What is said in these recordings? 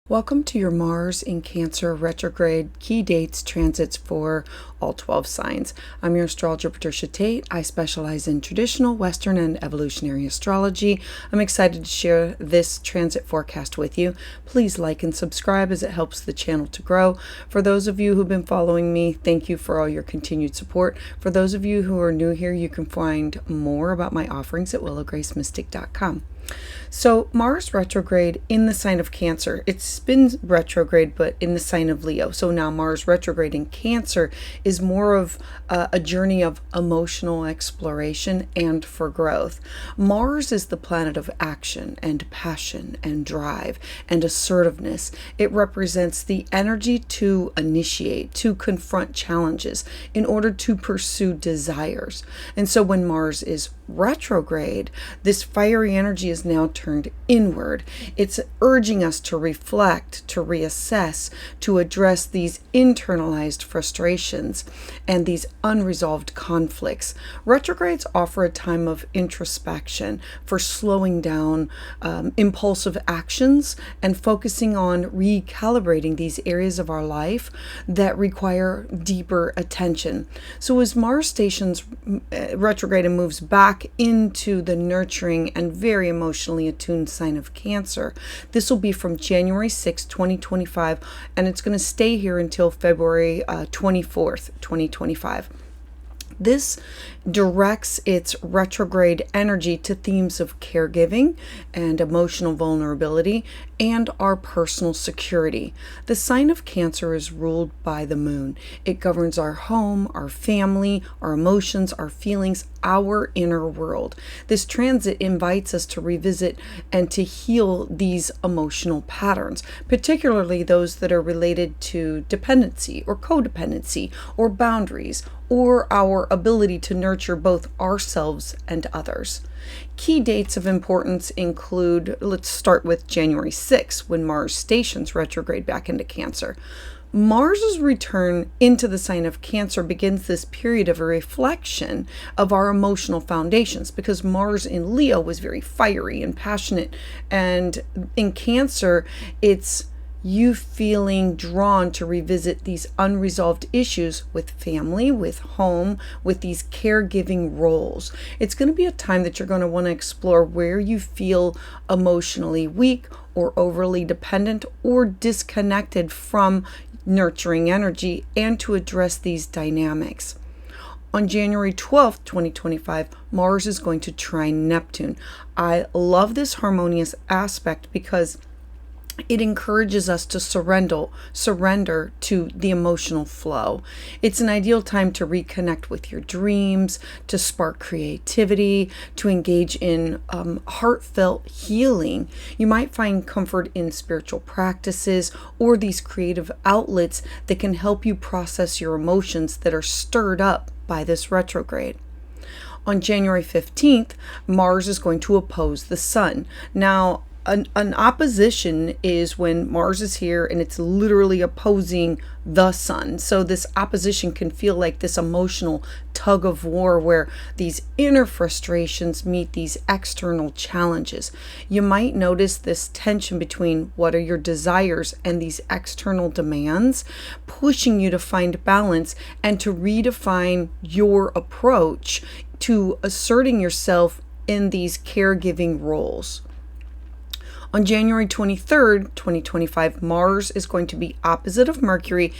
Welcome to your Mars in Cancer retrograde key dates transits for all 12 signs. I'm your astrologer, Patricia Tate. I specialize in traditional, Western, and evolutionary astrology. I'm excited to share this transit forecast with you. Please like and subscribe as it helps the channel to grow. For those of you who've been following me, thank you for all your continued support. For those of you who are new here, you can find more about my offerings at willowgracemystic.com. So Mars retrograde in the sign of Cancer. It's been retrograde, but in the sign of Leo. So now Mars retrograde in Cancer is more of a journey of emotional exploration and for growth. Mars is the planet of action and passion and drive and assertiveness. It represents the energy to initiate, to confront challenges in order to pursue desires. And so when Mars is retrograde, this fiery energy is now turned inward. It's urging us to reflect, to reassess, to address these internalized frustrations and these unresolved conflicts. Retrogrades offer a time of introspection for slowing down impulsive actions and focusing on recalibrating these areas of our life that require deeper attention. So as Mars stations retrograde and moves back into the nurturing and very emotionally attuned sign of Cancer. This will be from January 6, 2025, and it's going to stay here until February 24th, 2025. This directs its retrograde energy to themes of caregiving and emotional vulnerability and our personal security. The sign of Cancer is ruled by the moon. It governs our home, our family, our emotions, our feelings, our inner world. This transit invites us to revisit and to heal these emotional patterns, particularly those that are related to dependency or codependency or boundaries, or our ability to nurture both ourselves and others. Key dates of importance include, let's start with January 6th, when Mars stations retrograde back into Cancer. Mars's return into the sign of Cancer begins this period of a reflection of our emotional foundations, because Mars in Leo was very fiery and passionate, and in Cancer, it's you feeling drawn to revisit these unresolved issues with family, with home, with these caregiving roles. It's going to be a time that you're going to want to explore where you feel emotionally weak or overly dependent or disconnected from nurturing energy, and to address these dynamics. On January 12th, 2025, Mars is going to trine Neptune. I love this harmonious aspect because it encourages us to surrender to the emotional flow. It's an ideal time to reconnect with your dreams, to spark creativity, to engage in heartfelt healing. You might find comfort in spiritual practices or these creative outlets that can help you process your emotions that are stirred up by this retrograde. On January 15th, Mars is going to oppose the Sun. Now, an opposition is when Mars is here and it's literally opposing the Sun. So this opposition can feel like this emotional tug of war where these inner frustrations meet these external challenges. You might notice this tension between what are your desires and these external demands, pushing you to find balance and to redefine your approach to asserting yourself in these caregiving roles. On January 23rd, 2025, Mars is going to be opposite of Mercury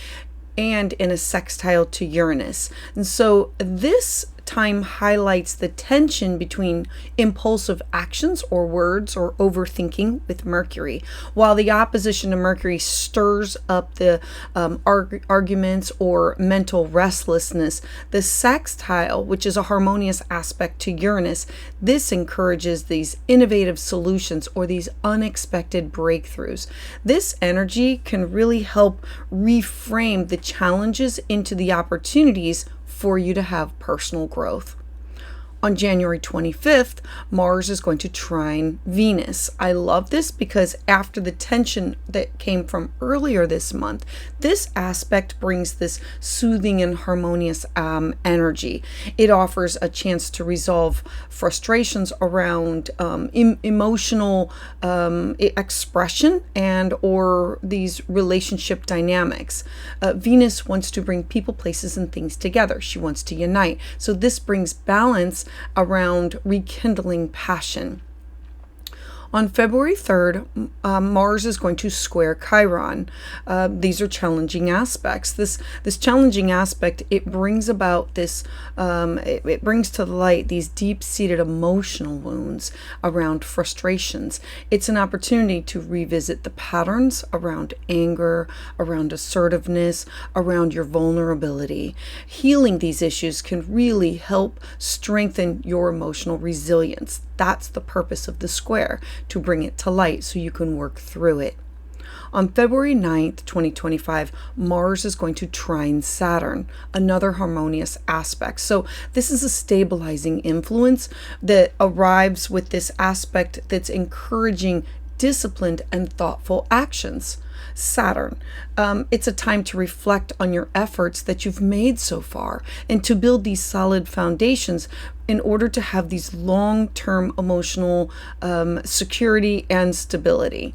and in a sextile to Uranus. And so this time highlights the tension between impulsive actions or words or overthinking with Mercury, while the opposition to Mercury stirs up the arguments or mental restlessness. The sextile, which is a harmonious aspect to Uranus, this encourages these innovative solutions or these unexpected breakthroughs. This energy can really help reframe the challenges into the opportunities for you to have personal growth. On January 25th, Mars is going to trine Venus. I love this because after the tension that came from earlier this month, this aspect brings this soothing and harmonious energy. It offers a chance to resolve frustrations around emotional expression and or these relationship dynamics. Venus wants to bring people, places, and things together. She wants to unite. So this brings balance around rekindling passion. On February 3rd, Mars is going to square Chiron. These are challenging aspects. This challenging aspect, it brings about this, it brings to light these deep-seated emotional wounds around frustrations. It's an opportunity to revisit the patterns around anger, around assertiveness, around your vulnerability. Healing these issues can really help strengthen your emotional resilience. That's the purpose of the square, to bring it to light so you can work through it. On February 9th, 2025, Mars is going to trine Saturn, another harmonious aspect. So this is a stabilizing influence that arrives with this aspect that's encouraging disciplined and thoughtful actions. Saturn, it's a time to reflect on your efforts that you've made so far and to build these solid foundations in order to have these long-term emotional security and stability.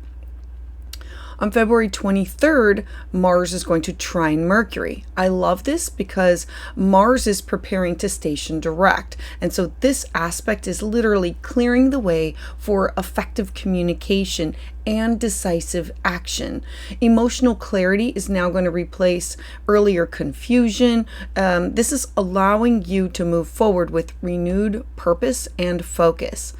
On February 23rd, Mars is going to trine Mercury. I love this because Mars is preparing to station direct. And so this aspect is literally clearing the way for effective communication and decisive action. Emotional clarity is now going to replace earlier confusion. This is allowing you to move forward with renewed purpose and focus.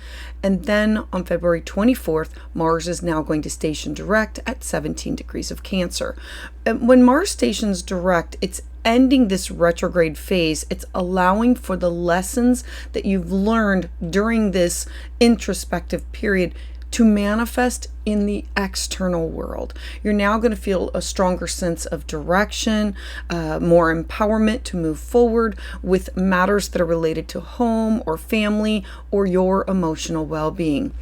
And then on February 24th, Mars is now going to station direct at 17 degrees of Cancer. When Mars stations direct, it's ending this retrograde phase. It's allowing for the lessons that you've learned during this introspective period to manifest in the external world. You're now going to feel a stronger sense of direction, more empowerment to move forward with matters that are related to home or family or your emotional well-being.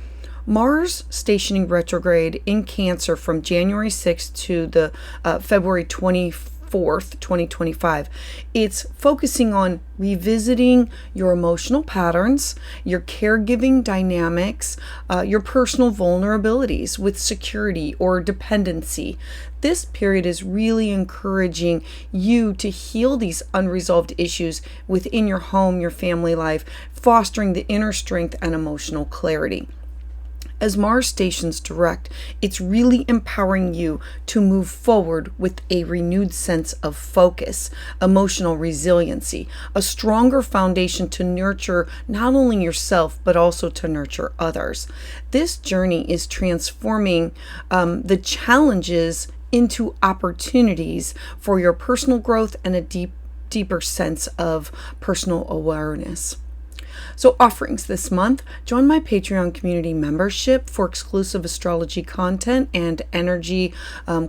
Mars stationing retrograde in Cancer from January 6th to the February 24th, 2025. It's focusing on revisiting your emotional patterns, your caregiving dynamics, your personal vulnerabilities with security or dependency. This period is really encouraging you to heal these unresolved issues within your home, your family life, fostering the inner strength and emotional clarity. As Mars stations direct, it's really empowering you to move forward with a renewed sense of focus, emotional resiliency, a stronger foundation to nurture not only yourself, but also to nurture others. This journey is transforming the challenges into opportunities for your personal growth and a deeper sense of personal awareness. So offerings this month, join my Patreon community membership for exclusive astrology content and energy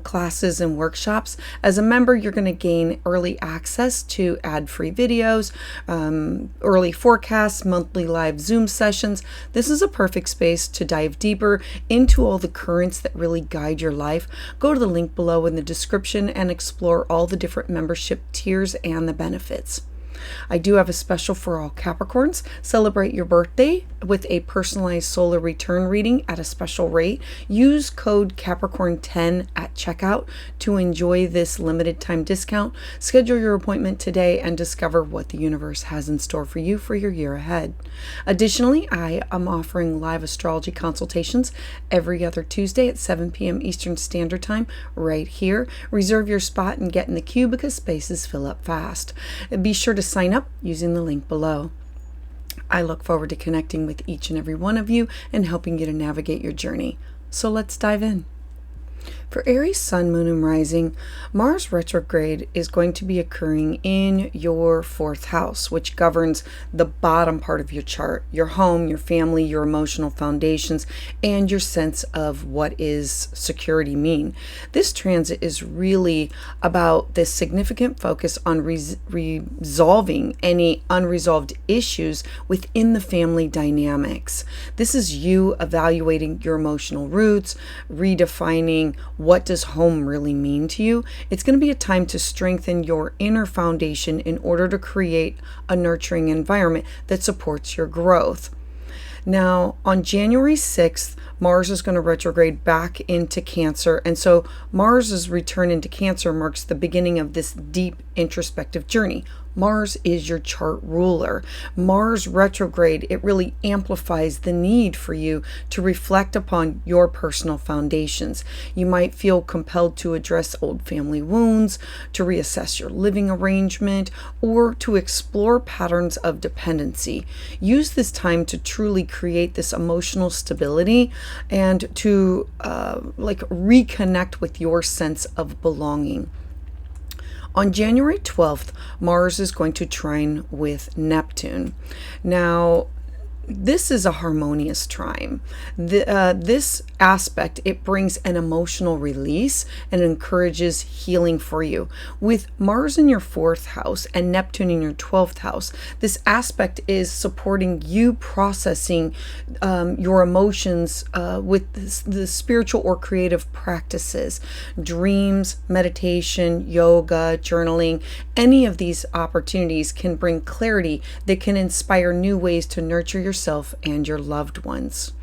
classes and workshops. As a member, you're going to gain early access to ad-free videos, early forecasts, monthly live Zoom sessions. This is a perfect space to dive deeper into all the currents that really guide your life. Go to the link below in the description and explore all the different membership tiers and the benefits. I do have a special for all Capricorns. Celebrate your birthday with a personalized solar return reading at a special rate. Use code Capricorn10 at checkout to enjoy this limited time discount. Schedule your appointment today and discover what the universe has in store for you for your year ahead. Additionally, I am offering live astrology consultations every other Tuesday at 7 p.m. Eastern Standard Time right here. Reserve your spot and get in the queue because spaces fill up fast. Be sure to sign up using the link below. I look forward to connecting with each and every one of you and helping you to navigate your journey. So let's dive in. For Aries sun, moon, and rising, Mars retrograde is going to be occurring in your fourth house, which governs the bottom part of your chart, your home, your family, your emotional foundations, and your sense of what is security mean. This transit is really about this significant focus on resolving any unresolved issues within the family dynamics. This is you evaluating your emotional roots, redefining what does home really mean to you. It's going to be a time to strengthen your inner foundation in order to create a nurturing environment that supports your growth. Now, on January 6th, Mars is going to retrograde back into Cancer. And so Mars's return into Cancer marks the beginning of this deep introspective journey. Mars is your chart ruler. Mars retrograde, it really amplifies the need for you to reflect upon your personal foundations. You might feel compelled to address old family wounds, to reassess your living arrangement, or to explore patterns of dependency. Use this time to truly create this emotional stability and to reconnect with your sense of belonging. On January 12th, Mars is going to trine with Neptune. Now, this is a harmonious trine. This aspect, it brings an emotional release and encourages healing for you. With Mars in your fourth house and Neptune in your 12th house, this aspect is supporting you processing your emotions with the spiritual or creative practices, dreams, meditation, yoga, journaling. Any of these opportunities can bring clarity that can inspire new ways to nurture yourself and your loved ones.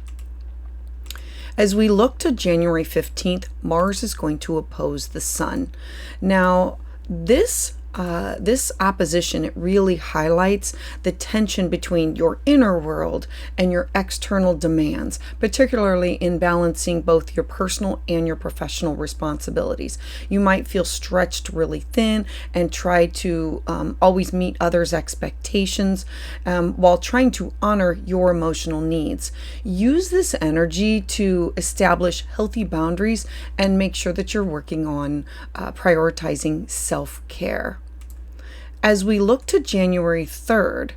As we look to January 15th, Mars is going to oppose the Sun. Now, this opposition, it really highlights the tension between your inner world and your external demands, particularly in balancing both your personal and your professional responsibilities. You might feel stretched really thin and try to always meet others' expectations while trying to honor your emotional needs. Use this energy to establish healthy boundaries and make sure that you're working on prioritizing self-care. As we look to January 23rd,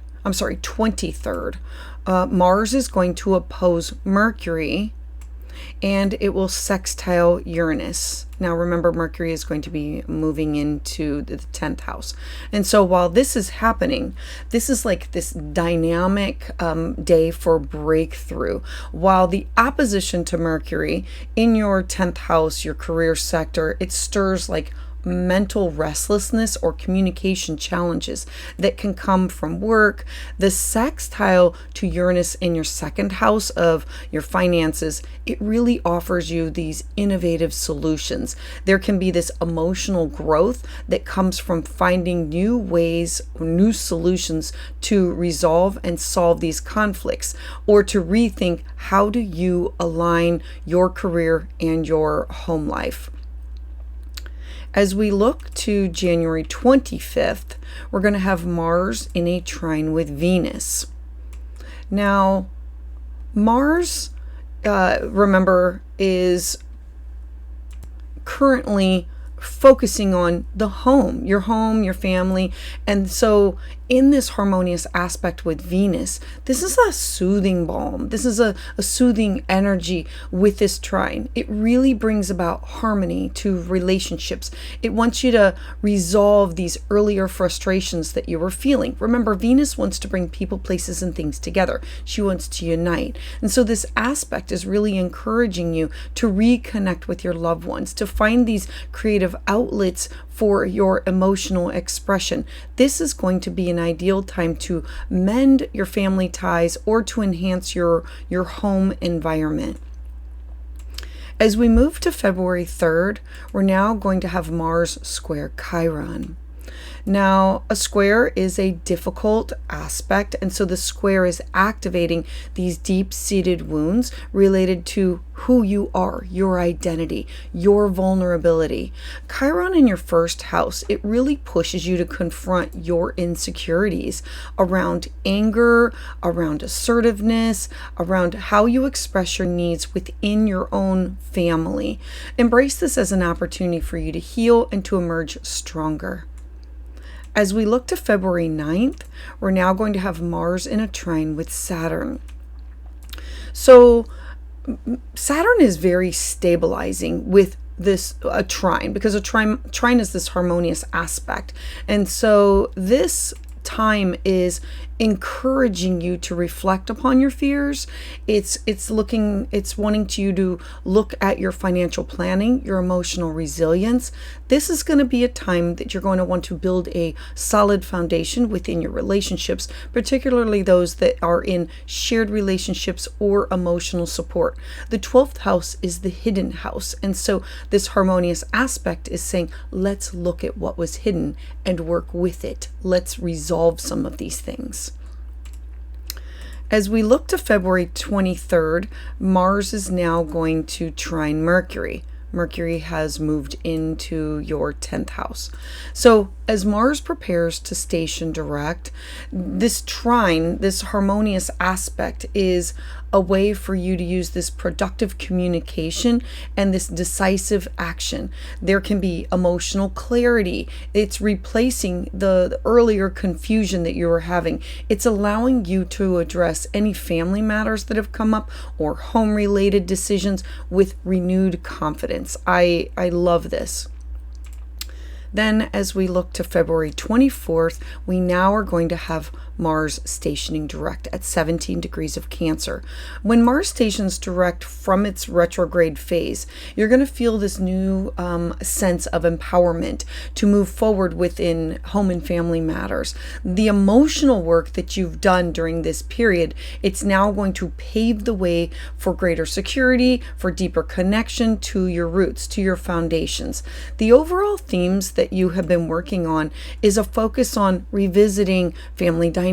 Mars is going to oppose Mercury and it will sextile Uranus. Now remember, Mercury is going to be moving into the 10th house. And so while this is happening, this is like this dynamic day for breakthrough. While the opposition to Mercury in your 10th house, your career sector, it stirs like mental restlessness or communication challenges that can come from work. The sextile to Uranus in your second house of your finances, it really offers you these innovative solutions. There can be this emotional growth that comes from finding new ways, new solutions to resolve and solve these conflicts, or to rethink how do you align your career and your home life. As we look to January 25th, we're going to have Mars in a trine with Venus. Now, Mars, remember, is currently focusing on the home, your family. And so in this harmonious aspect with Venus, this is a soothing balm. This is a soothing energy with this trine. It really brings about harmony to relationships. It wants you to resolve these earlier frustrations that you were feeling. Remember, Venus wants to bring people, places, and things together. She wants to unite. And so this aspect is really encouraging you to reconnect with your loved ones, to find these creative outlets for your emotional expression. This is going to be an ideal time to mend your family ties or to enhance your home environment. As we move to February 3rd, we're now going to have Mars square Chiron. Now, a square is a difficult aspect, and so the square is activating these deep-seated wounds related to who you are, your identity, your vulnerability. Chiron in your first house, it really pushes you to confront your insecurities around anger, around assertiveness, around how you express your needs within your own family. Embrace this as an opportunity for you to heal and to emerge stronger. As we look to February 9th, we're now going to have Mars in a trine with Saturn. So Saturn is very stabilizing with this a trine, because a trine is this harmonious aspect. And so this time is encouraging you to reflect upon your fears. It's wanting you to look at your financial planning, your emotional resilience. This is going to be a time that you're going to want to build a solid foundation within your relationships, particularly those that are in shared relationships or emotional support. The 12th house is the hidden house. And so this harmonious aspect is saying, let's look at what was hidden and work with it. Let's resolve some of these things. As we look to February 23rd, Mars is now going to trine Mercury. Mercury has moved into your 10th house. So as Mars prepares to station direct, this trine, this harmonious aspect, is a way for you to use this productive communication and this decisive action. There can be emotional clarity. It's replacing the earlier confusion that you were having. It's allowing you to address any family matters that have come up or home-related decisions with renewed confidence. I love this. Then as we look to February 24th, we now are going to have Mars stationing direct at 17 degrees of Cancer. When Mars stations direct from its retrograde phase, you're going to feel this new sense of empowerment to move forward within home and family matters. The emotional work that you've done during this period, it's now going to pave the way for greater security, for deeper connection to your roots, to your foundations. The overall themes that you have been working on is a focus on revisiting family dynamics,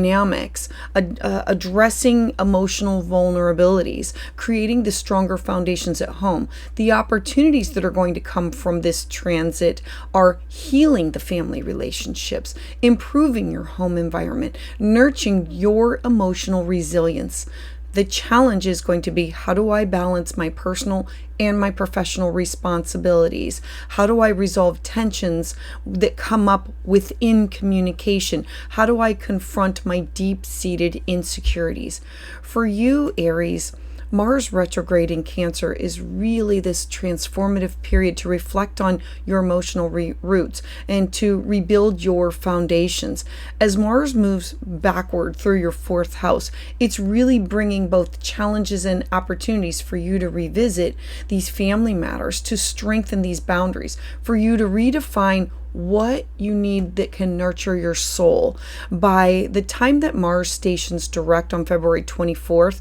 addressing emotional vulnerabilities, creating the stronger foundations at home. The opportunities that are going to come from this transit are healing the family relationships, improving your home environment, nurturing your emotional resilience. The challenge is going to be, how do I balance my personal and my professional responsibilities? How do I resolve tensions that come up within communication? How do I confront my deep-seated insecurities? For you, Aries, Mars retrograde in Cancer is really this transformative period to reflect on your emotional roots and to rebuild your foundations. As Mars moves backward through your 4th house, it's really bringing both challenges and opportunities for you to revisit these family matters, to strengthen these boundaries, for you to redefine what you need that can nurture your soul. By the time that Mars stations direct on February 24th,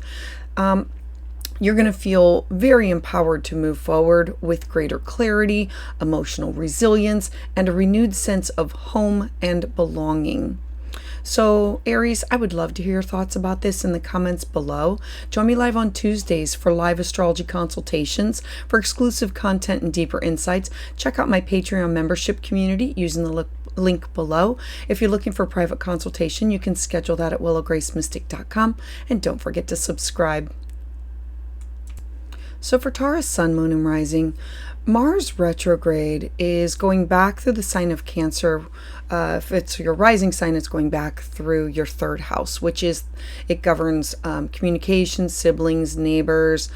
you're going to feel very empowered to move forward with greater clarity, emotional resilience, and a renewed sense of home and belonging. So, Aries, I would love to hear your thoughts about this in the comments below. Join me live on Tuesdays for live astrology consultations. For exclusive content and deeper insights, check out my Patreon membership community using the link below. If you're looking for a private consultation, you can schedule that at willowgracemystic.com. And don't forget to subscribe. So for Taurus, Sun, Moon, and Rising, Mars retrograde is going back through the sign of Cancer. If it's your rising sign, it's going back through your 3rd house, which is, it governs communication, siblings, neighbors,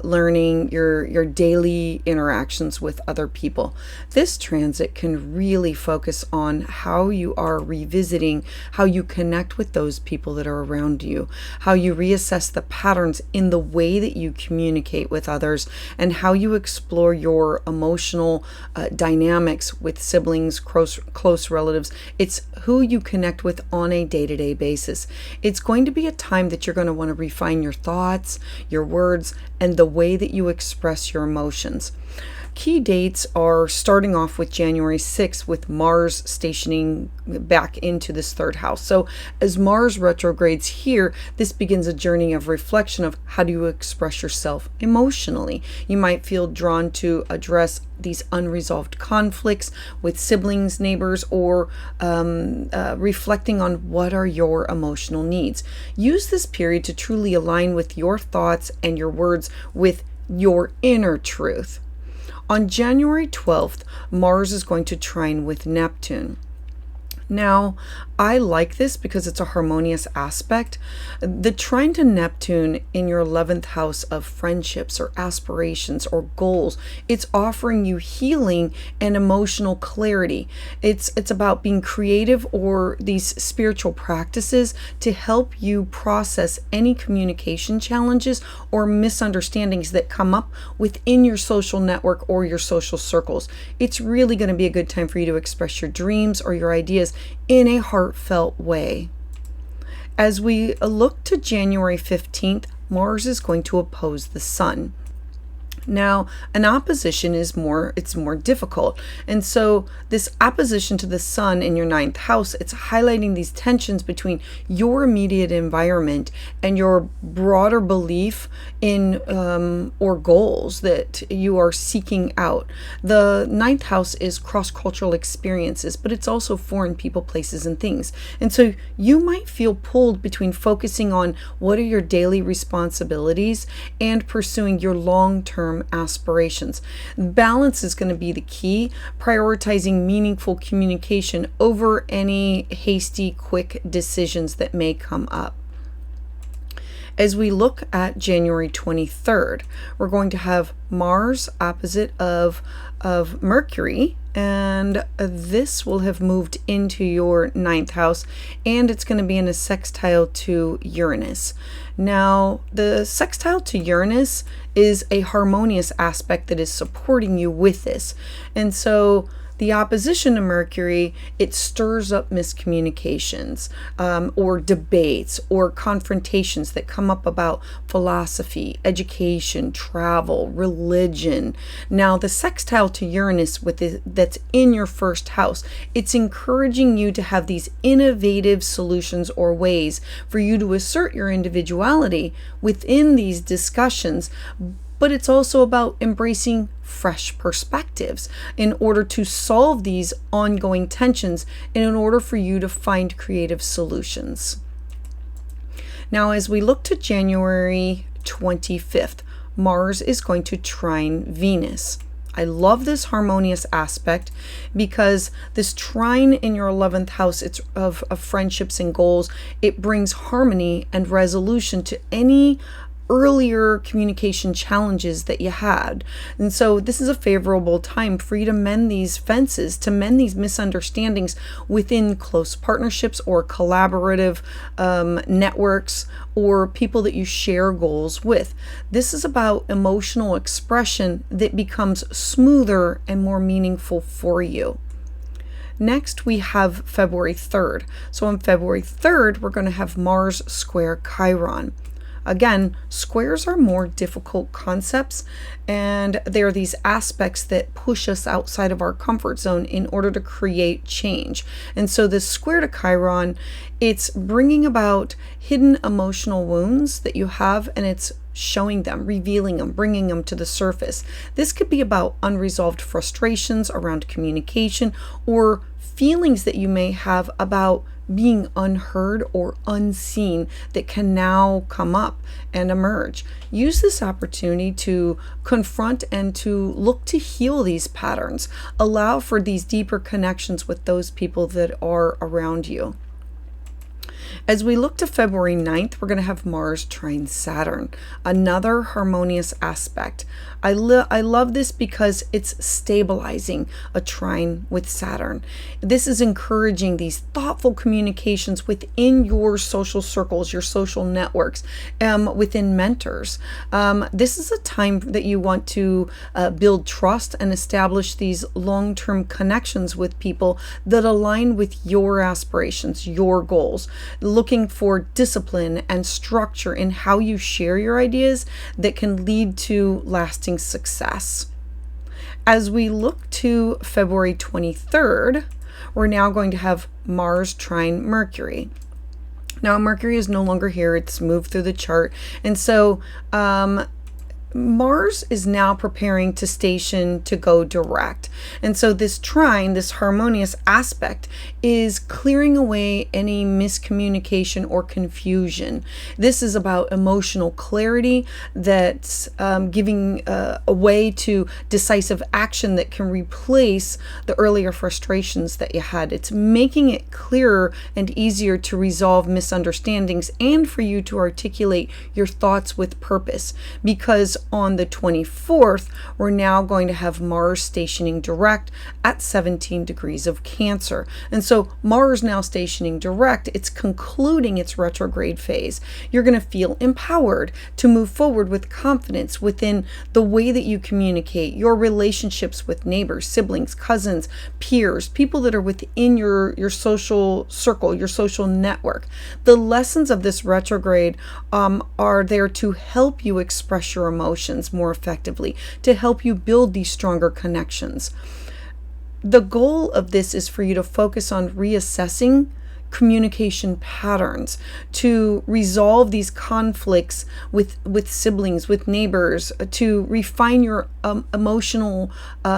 learning, your daily interactions with other people. This transit can really focus on how you are revisiting how you connect with those people that are around you, how you reassess the patterns in the way that you communicate with others, and how you explore your emotional dynamics with siblings, close relatives. It's who you connect with on a day-to-day basis. It's going to be a time that you're going to want to refine your thoughts, your words, and the way that you express your emotions. key dates are starting off with January 6th with Mars stationing back into this third house. So as Mars retrogrades here, this begins a journey of reflection of how do you express yourself emotionally. You might feel drawn to address these unresolved conflicts with siblings, neighbors, or reflecting on what are your emotional needs. Use this period to truly align with your thoughts and your words with your inner truth. On January 12th, Mars is going to trine with Neptune. Now, I like this because it's a harmonious aspect. The trine to Neptune in your 11th house of friendships or aspirations or goals, it's offering you healing and emotional clarity. It's about being creative or these spiritual practices to help you process any communication challenges or misunderstandings that come up within your social network or your social circles. It's really going to be a good time for you to express your dreams or your ideas in a heartfelt way. As we look to January 15th, Mars is going to oppose the Sun. Now, an opposition is more difficult. And so this opposition to the Sun in your 9th house, it's highlighting these tensions between your immediate environment and your broader belief in or goals that you are seeking out. The 9th house is cross-cultural experiences, but it's also foreign people, places, and things. And so you might feel pulled between focusing on what are your daily responsibilities and pursuing your long-term aspirations. Balance is going to be the key, prioritizing meaningful communication over any hasty, quick decisions that may come up. As we look at January 23rd, we're going to have Mars opposite of Mercury, and this will have moved into your 9th house, and it's going to be in a sextile to Uranus. Now, the sextile to Uranus is a harmonious aspect that is supporting you with this. And so the opposition to Mercury, it stirs up miscommunications or debates or confrontations that come up about philosophy, education, travel, religion. Now, the sextile to Uranus that's in your 1st house, it's encouraging you to have these innovative solutions or ways for you to assert your individuality within these discussions. But it's also about embracing fresh perspectives in order to solve these ongoing tensions and in order for you to find creative solutions. Now, as we look to January 25th, Mars is going to trine Venus. I love this harmonious aspect because this trine in your 11th house, it's of friendships and goals. It brings harmony and resolution to any earlier communication challenges that you had. And so this is a favorable time for you to mend these fences, to mend these misunderstandings within close partnerships or collaborative networks or people that you share goals with. This is about emotional expression that becomes smoother and more meaningful for you. Next, we have February 3rd. So on February 3rd, we're going to have Mars square Chiron. Again, squares are more difficult concepts, and they're these aspects that push us outside of our comfort zone in order to create change. And so this square to Chiron, it's bringing about hidden emotional wounds that you have, and it's showing them, revealing them, bringing them to the surface. This could be about unresolved frustrations around communication or feelings that you may have about being unheard or unseen that can now come up and emerge. Use this opportunity to confront and to look to heal these patterns. Allow for these deeper connections with those people that are around you. As we look to February 9th, we're going to have Mars trine Saturn, another harmonious aspect. I love this because it's stabilizing a trine with Saturn. This is encouraging these thoughtful communications within your social circles, your social networks, within mentors. This is a time that you want to build trust and establish these long-term connections with people that align with your aspirations, your goals. Looking for discipline and structure in how you share your ideas that can lead to lasting success. As we look to February 23rd, we're now going to have Mars trine Mercury. Now, Mercury is no longer here. It's moved through the chart. And so Mars is now preparing to station to go direct. And so this trine, this harmonious aspect, is clearing away any miscommunication or confusion. This is about emotional clarity that's giving a way to decisive action that can replace the earlier frustrations that you had. It's making it clearer and easier to resolve misunderstandings and for you to articulate your thoughts with purpose, because on the 24th, we're now going to have Mars stationing direct at 17 degrees of Cancer. And so Mars now stationing direct, it's concluding its retrograde phase. You're going to feel empowered to move forward with confidence within the way that you communicate, your relationships with neighbors, siblings, cousins, peers, people that are within your social circle, your social network. The lessons of this retrograde are there to help you express your emotions more effectively, to help you build these stronger connections. The goal of this is for you to focus on reassessing communication patterns, to resolve these conflicts with siblings, with neighbors, to refine your emotional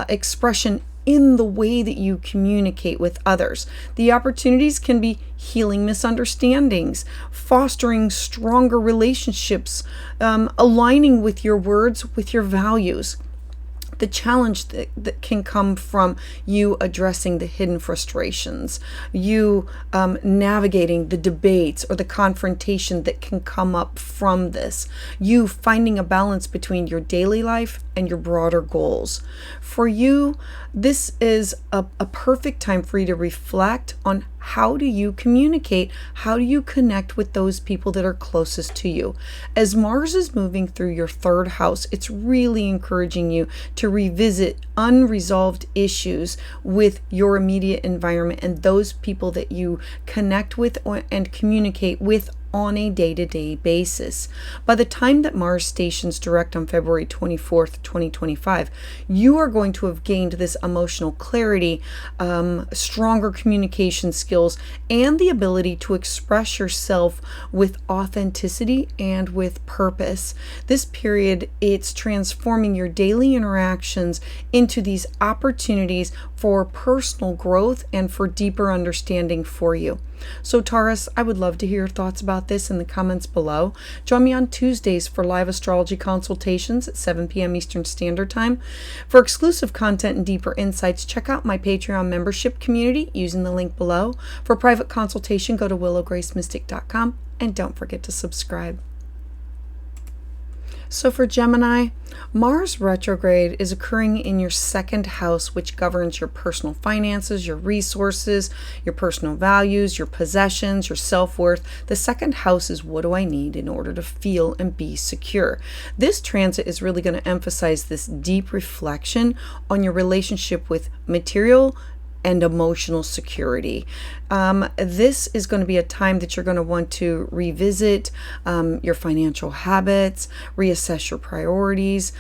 expression in the way that you communicate with others. The opportunities can be healing misunderstandings, fostering stronger relationships, aligning with your words, with your values. The challenge that can come from you addressing the hidden frustrations, you navigating the debates or the confrontation that can come up from this, you finding a balance between your daily life and your broader goals. For you, this is a perfect time for you to reflect on how do you communicate? How do you connect with those people that are closest to you? As Mars is moving through your third house, it's really encouraging you to revisit unresolved issues with your immediate environment and those people that you connect with and communicate with on a day-to-day basis. By the time that Mars stations direct on February 24th, 2025, you are going to have gained this emotional clarity, stronger communication skills, and the ability to express yourself with authenticity and with purpose. This period, it's transforming your daily interactions into these opportunities for personal growth and for deeper understanding for you. So Taurus, I would love to hear your thoughts about this in the comments below. Join me on Tuesdays for live astrology consultations at 7 p.m. Eastern Standard Time. For exclusive content and deeper insights, check out my Patreon membership community using the link below. For private consultation, go to willowgracemystic.com and don't forget to subscribe. So for Gemini, Mars retrograde is occurring in your second house, which governs your personal finances, your resources, your personal values, your possessions, your self-worth. The second house is what do I need in order to feel and be secure. This transit is really going to emphasize this deep reflection on your relationship with material and emotional security. This is going to be a time that you're going to want to revisit your financial habits, reassess your priorities,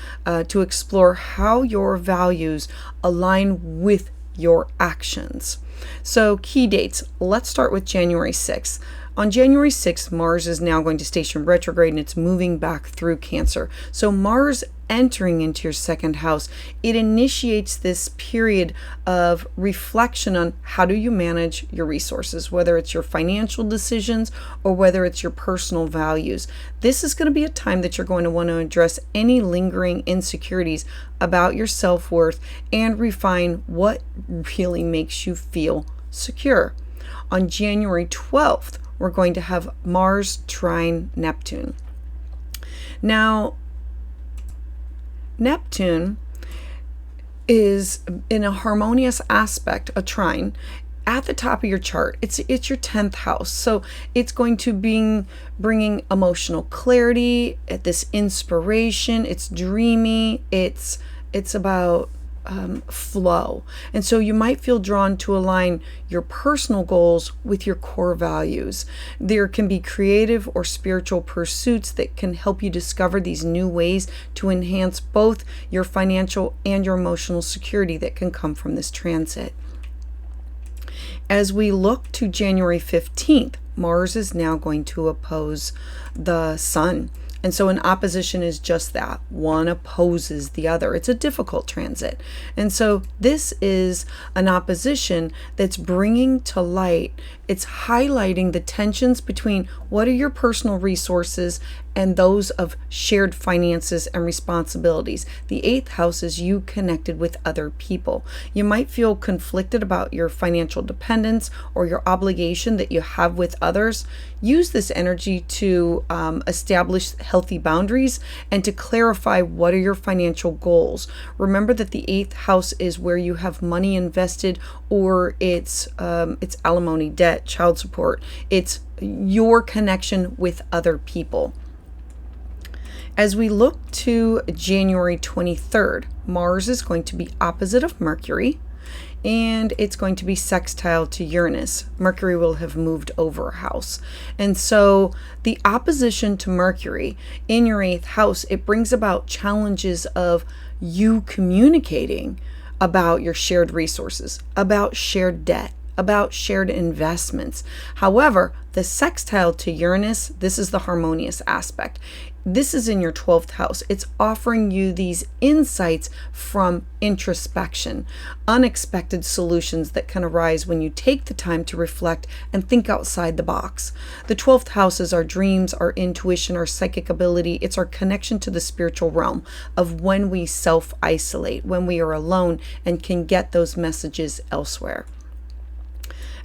to explore how your values align with your actions. So key dates, let's start with January 6th. On January 6th, Mars is now going to station retrograde and it's moving back through Cancer. So Mars entering into your second house, it initiates this period of reflection on how do you manage your resources, whether it's your financial decisions or whether it's your personal values. This is going to be a time that you're going to want to address any lingering insecurities about your self-worth and refine what really makes you feel secure. On January 12th, we're going to have Mars trine Neptune. Now, Neptune is in a harmonious aspect, a trine, at the top of your chart. It's your 10th house. So it's going to be bringing emotional clarity, this inspiration. It's dreamy. It's about flow. And so you might feel drawn to align your personal goals with your core values. There can be creative or spiritual pursuits that can help you discover these new ways to enhance both your financial and your emotional security that can come from this transit. As we look to January 15th, Mars is now going to oppose the Sun. And so an opposition is just that. One opposes the other. It's a difficult transit. And so this is an opposition that's bringing to light, it's highlighting the tensions between what are your personal resources and those of shared finances and responsibilities. The 8th house is you connected with other people. You might feel conflicted about your financial dependence or your obligation that you have with others. Use this energy to establish healthy boundaries and to clarify what are your financial goals. Remember that the 8th house is where you have money invested, or it's alimony, debt, child support. It's your connection with other people. As we look to January 23rd, Mars is going to be opposite of Mercury, and it's going to be sextile to Uranus. Mercury will have moved over a house. And so the opposition to Mercury in your 8th house, it brings about challenges of you communicating about your shared resources, about shared debt, about shared investments. However, the sextile to Uranus, this is the harmonious aspect. This is in your 12th house. It's offering you these insights from introspection, unexpected solutions that can arise when you take the time to reflect and think outside the box. The 12th house is our dreams, our intuition, our psychic ability. It's our connection to the spiritual realm of when we self-isolate, when we are alone and can get those messages elsewhere.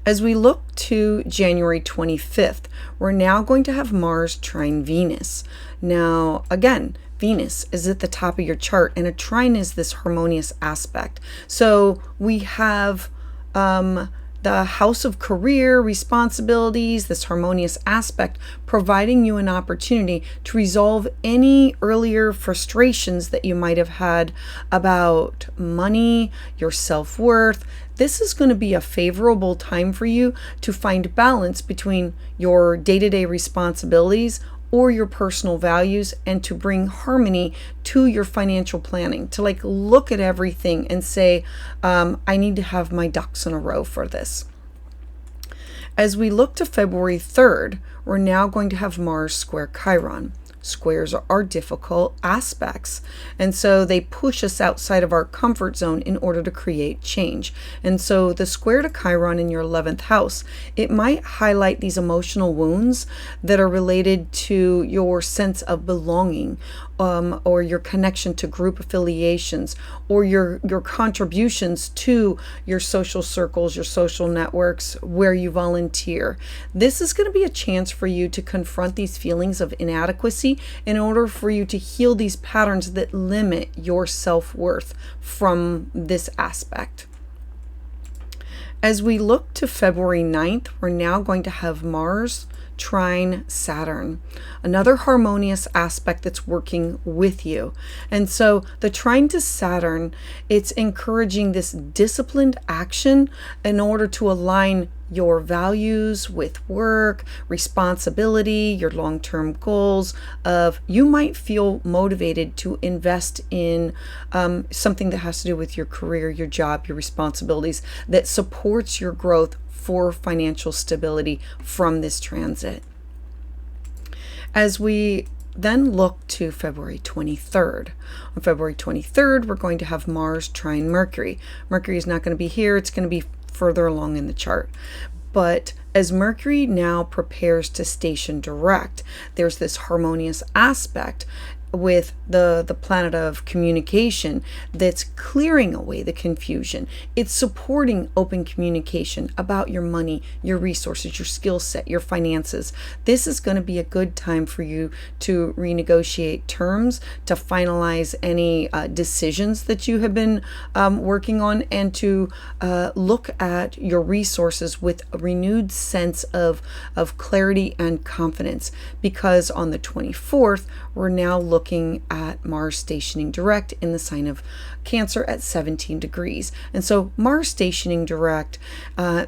As we look to January 25th, we're now going to have Mars trine Venus. Now, again, Venus is at the top of your chart, and a trine is this harmonious aspect. So we have the house of career, responsibilities, this harmonious aspect, providing you an opportunity to resolve any earlier frustrations that you might have had about money, your self-worth. This is going to be a favorable time for you to find balance between your day-to-day responsibilities or your personal values, and to bring harmony to your financial planning, to look at everything and say, I need to have my ducks in a row for this. As we look to February 3rd, we're now going to have Mars square Chiron. Squares are difficult aspects, and so they push us outside of our comfort zone in order to create change. And so the square to Chiron in your 11th house, it might highlight these emotional wounds that are related to your sense of belonging, or your connection to group affiliations, or your contributions to your social circles, your social networks, where you volunteer. This is going to be a chance for you to confront these feelings of inadequacy in order for you to heal these patterns that limit your self-worth from this aspect. As we look to February 9th, we're now going to have Mars trine Saturn, another harmonious aspect that's working with you. And so the trine to Saturn, it's encouraging this disciplined action in order to align your values with work, responsibility, your long-term goals. Of you might feel motivated to invest in something that has to do with your career, your job, your responsibilities, that supports your growth for financial stability from this transit. As we then look to February 23rd. On February 23rd, we're going to have Mars trine Mercury. Mercury is not going to be here. It's going to be further along in the chart. But as Mercury now prepares to station direct, there's this harmonious aspect with the planet of communication that's clearing away the confusion. It's supporting open communication about your money, your resources, your skill set, your finances. This is going to be a good time for you to renegotiate terms, to finalize any decisions that you have been working on, and to look at your resources with a renewed sense of clarity and confidence. Because on the 24th, we're now looking looking at Mars stationing direct in the sign of Cancer at 17 degrees. And so Mars stationing direct,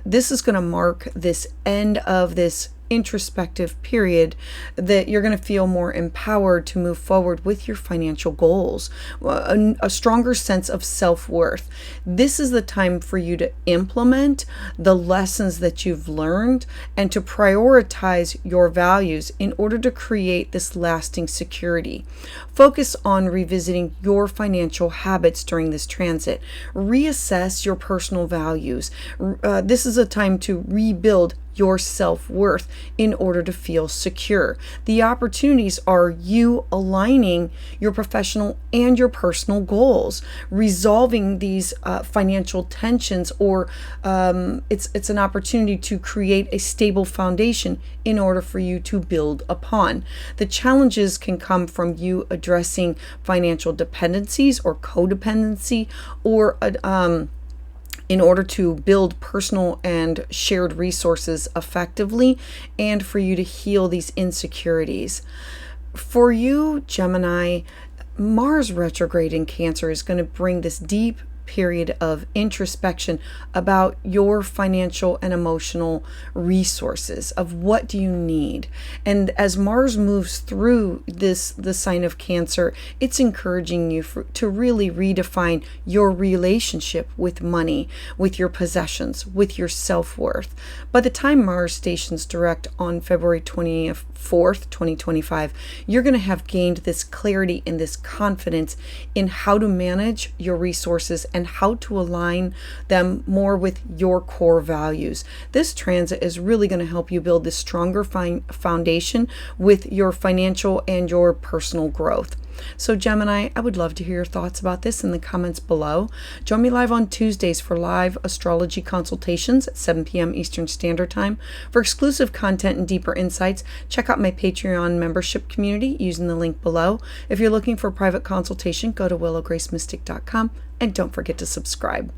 this is going to mark this end of this introspective period that you're going to feel more empowered to move forward with your financial goals, a stronger sense of self-worth. This is the time for you to implement the lessons that you've learned and to prioritize your values in order to create this lasting security. Focus on revisiting your financial habits during this transit. Reassess your personal values. This is a time to rebuild your self-worth in order to feel secure. The opportunities are you aligning your professional and your personal goals, resolving these financial tensions, or it's an opportunity to create a stable foundation in order for you to build upon. The challenges can come from you addressing financial dependencies or codependency, or in order to build personal and shared resources effectively, and for you to heal these insecurities. For you, Gemini, Mars retrograde in Cancer is going to bring this deep period of introspection about your financial and emotional resources, of what do you need. And as Mars moves through the sign of Cancer, it's encouraging you to really redefine your relationship with money, with your possessions, with your self-worth. By the time Mars stations direct on February 24th, 2025, you're going to have gained this clarity and this confidence in how to manage your resources and how to align them more with your core values. This transit is really going to help you build this stronger foundation with your financial and your personal growth. So Gemini, I would love to hear your thoughts about this in the comments below. Join me live on Tuesdays for live astrology consultations at 7 p.m. Eastern Standard Time. For exclusive content and deeper insights, check out my Patreon membership community using the link below. If you're looking for a private consultation, go to willowgracemystic.com and don't forget to subscribe.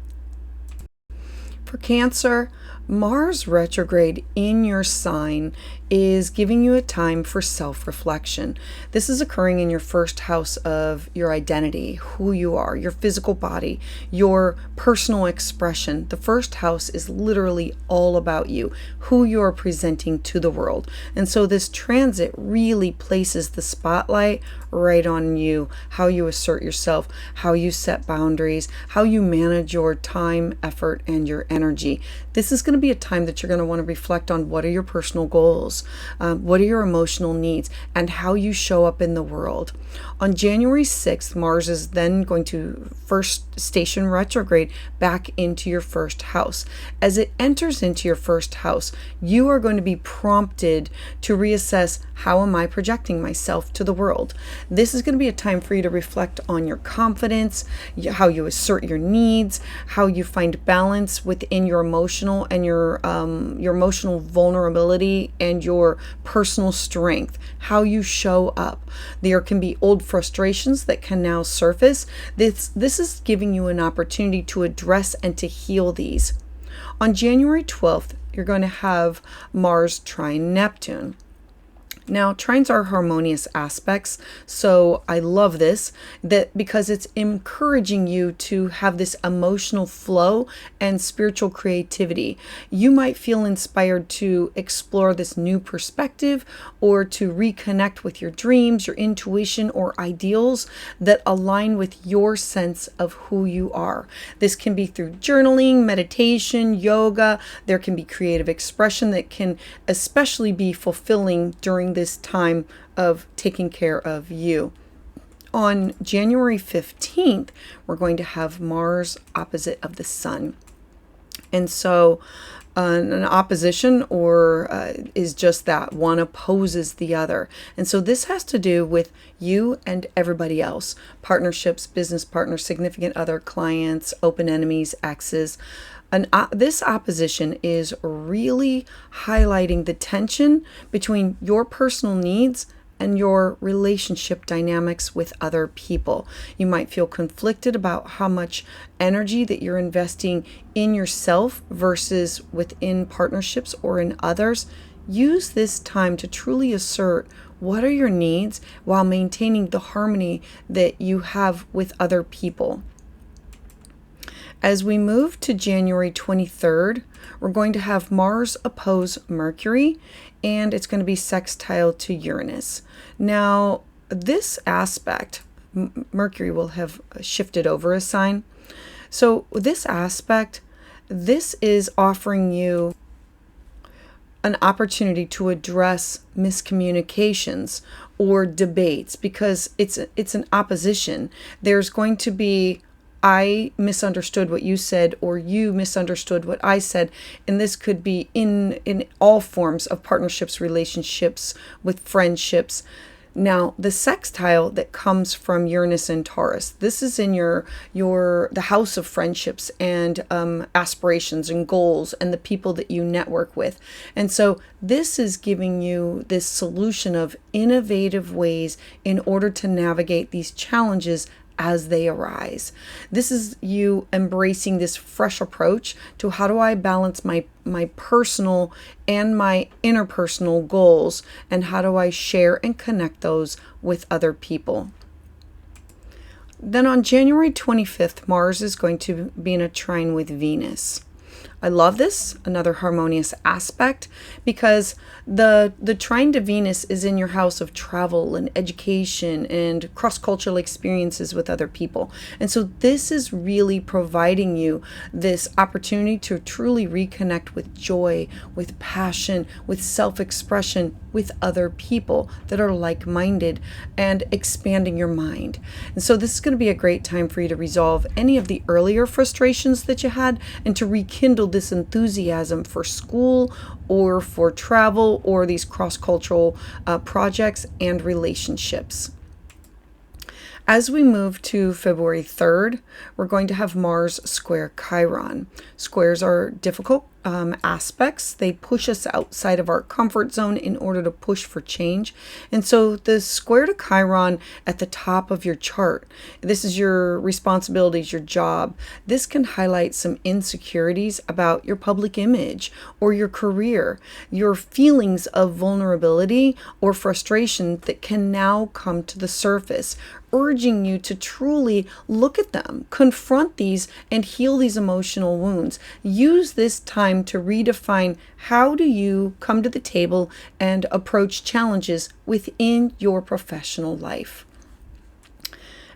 For Cancer, Mars retrograde in your sign is giving you a time for self-reflection. This is occurring in your first house of your identity, who you are, your physical body, your personal expression. The first house is literally all about you, who you are presenting to the world. And so this transit really places the spotlight right on you, how you assert yourself, how you set boundaries, how you manage your time, effort, and your energy. This is going to be a time that you're going to want to reflect on what are your personal goals, what are your emotional needs, and how you show up in the world. On January 6th, Mars is then going to first station retrograde back into your first house. As it enters into your first house, you are going to be prompted to reassess, how am I projecting myself to the world? This is going to be a time for you to reflect on your confidence, how you assert your needs, how you find balance within your emotional and your emotional vulnerability and your personal strength, how you show up. There can be old frustrations that can now surface. This is giving you an opportunity to address and to heal these. On January 12th, you're going to have Mars trine Neptune. Now, trines are harmonious aspects, so I love this, because it's encouraging you to have this emotional flow and spiritual creativity. You might feel inspired to explore this new perspective, or to reconnect with your dreams, your intuition, or ideals that align with your sense of who you are. This can be through journaling, meditation, yoga. There can be creative expression that can especially be fulfilling during this time of taking care of you. On January 15th, we're going to have Mars opposite of the Sun. And so an opposition is just that, one opposes the other. And so this has to do with you and everybody else, partnerships, business partners, significant other, clients, open enemies, exes. This opposition is really highlighting the tension between your personal needs and your relationship dynamics with other people. You might feel conflicted about how much energy that you're investing in yourself versus within partnerships or in others. Use this time to truly assert what are your needs while maintaining the harmony that you have with other people. As we move to January 23rd, we're going to have Mars oppose Mercury, and it's going to be sextile to Uranus. Now, this aspect, Mercury will have shifted over a sign. So this aspect, this is offering you an opportunity to address miscommunications or debates, because it's an opposition. There's going to be, I misunderstood what you said, or you misunderstood what I said. And this could be in all forms of partnerships, relationships, with friendships. Now, the sextile that comes from Uranus and Taurus, this is in the house of friendships and aspirations and goals and the people that you network with. And so this is giving you this solution of innovative ways in order to navigate these challenges as they arise. This is you embracing this fresh approach to how do I balance my personal and my interpersonal goals, and how do I share and connect those with other people. Then on January 25th, Mars is going to be in a trine with Venus. I love this, another harmonious aspect, because the trine to Venus is in your house of travel and education and cross-cultural experiences with other people. And so this is really providing you this opportunity to truly reconnect with joy, with passion, with self-expression, with other people that are like-minded, and expanding your mind. And so this is going to be a great time for you to resolve any of the earlier frustrations that you had, and to rekindle this enthusiasm for school or for travel or these cross-cultural projects and relationships. As we move to February 3rd, we're going to have Mars square Chiron. Squares are difficult aspects. They push us outside of our comfort zone in order to push for change. And so the square to Chiron at the top of your chart, this is your responsibilities, your job. This can highlight some insecurities about your public image or your career, your feelings of vulnerability or frustration that can now come to the surface, urging you to truly look at them, confront these, and heal these emotional wounds. Use this time to redefine how do you come to the table and approach challenges within your professional life.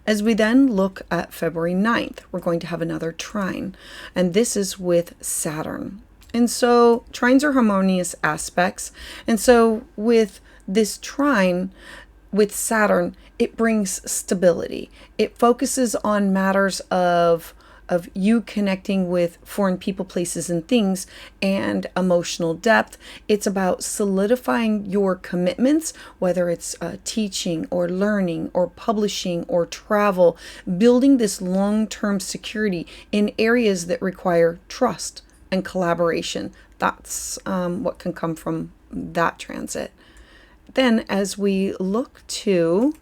As we then look at February 9th, we're going to have another trine, and this is with Saturn. And so trines are harmonious aspects. And so with this trine, with Saturn, it brings stability. It focuses on matters of you connecting with foreign people, places, and things, and emotional depth. It's about solidifying your commitments, whether it's teaching or learning or publishing or travel, building this long-term security in areas that require trust and collaboration. That's what can come from that transit. Then as we look to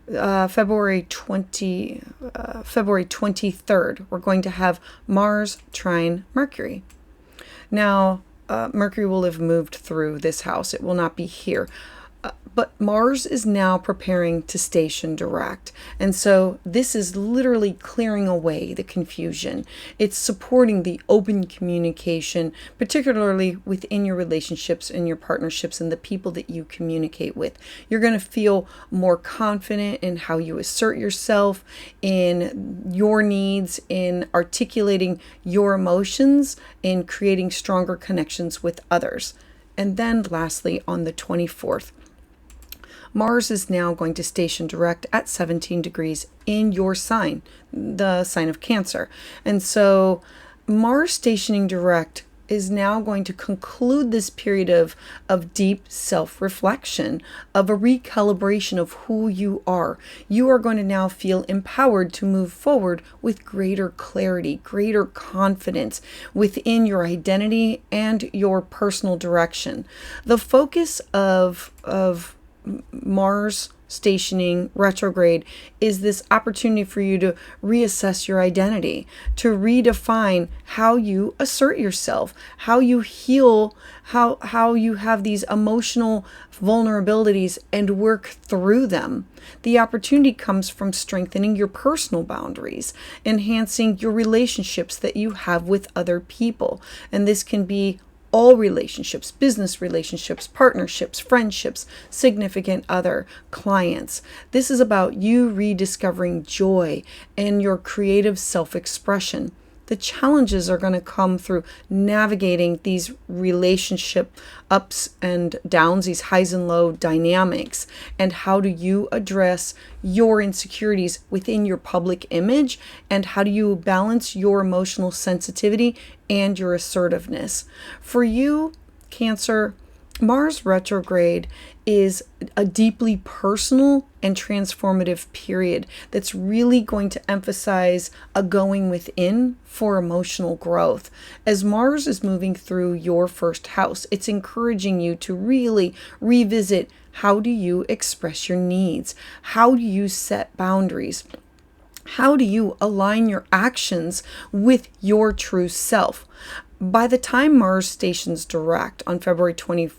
February 23rd, we're going to have Mars trine Mercury. Now, Mercury will have moved through this house. It will not be here. But Mars is now preparing to station direct. And so this is literally clearing away the confusion. It's supporting the open communication, particularly within your relationships and your partnerships and the people that you communicate with. You're going to feel more confident in how you assert yourself, in your needs, in articulating your emotions, in creating stronger connections with others. And then lastly, on the 24th, Mars is now going to station direct at 17 degrees in your sign, the sign of Cancer. And so Mars stationing direct is now going to conclude this period of deep self-reflection, of a recalibration of who you are. You are going to now feel empowered to move forward with greater clarity, greater confidence within your identity and your personal direction. The focus of Mars stationing retrograde is this opportunity for you to reassess your identity, to redefine how you assert yourself, how you heal, how you have these emotional vulnerabilities and work through them. The opportunity comes from strengthening your personal boundaries, enhancing your relationships that you have with other people. And this can be all relationships, business relationships, partnerships, friendships, significant other, clients. This is about you rediscovering joy and your creative self-expression. The challenges are going to come through navigating these relationship ups and downs, these highs and low dynamics, and how do you address your insecurities within your public image, and how do you balance your emotional sensitivity and your assertiveness. For you, Cancer, Mars retrograde is a deeply personal and transformative period that's really going to emphasize a going within for emotional growth. As Mars is moving through your first house, it's encouraging you to really revisit, how do you express your needs? How do you set boundaries? How do you align your actions with your true self? By the time Mars stations direct on February 24th,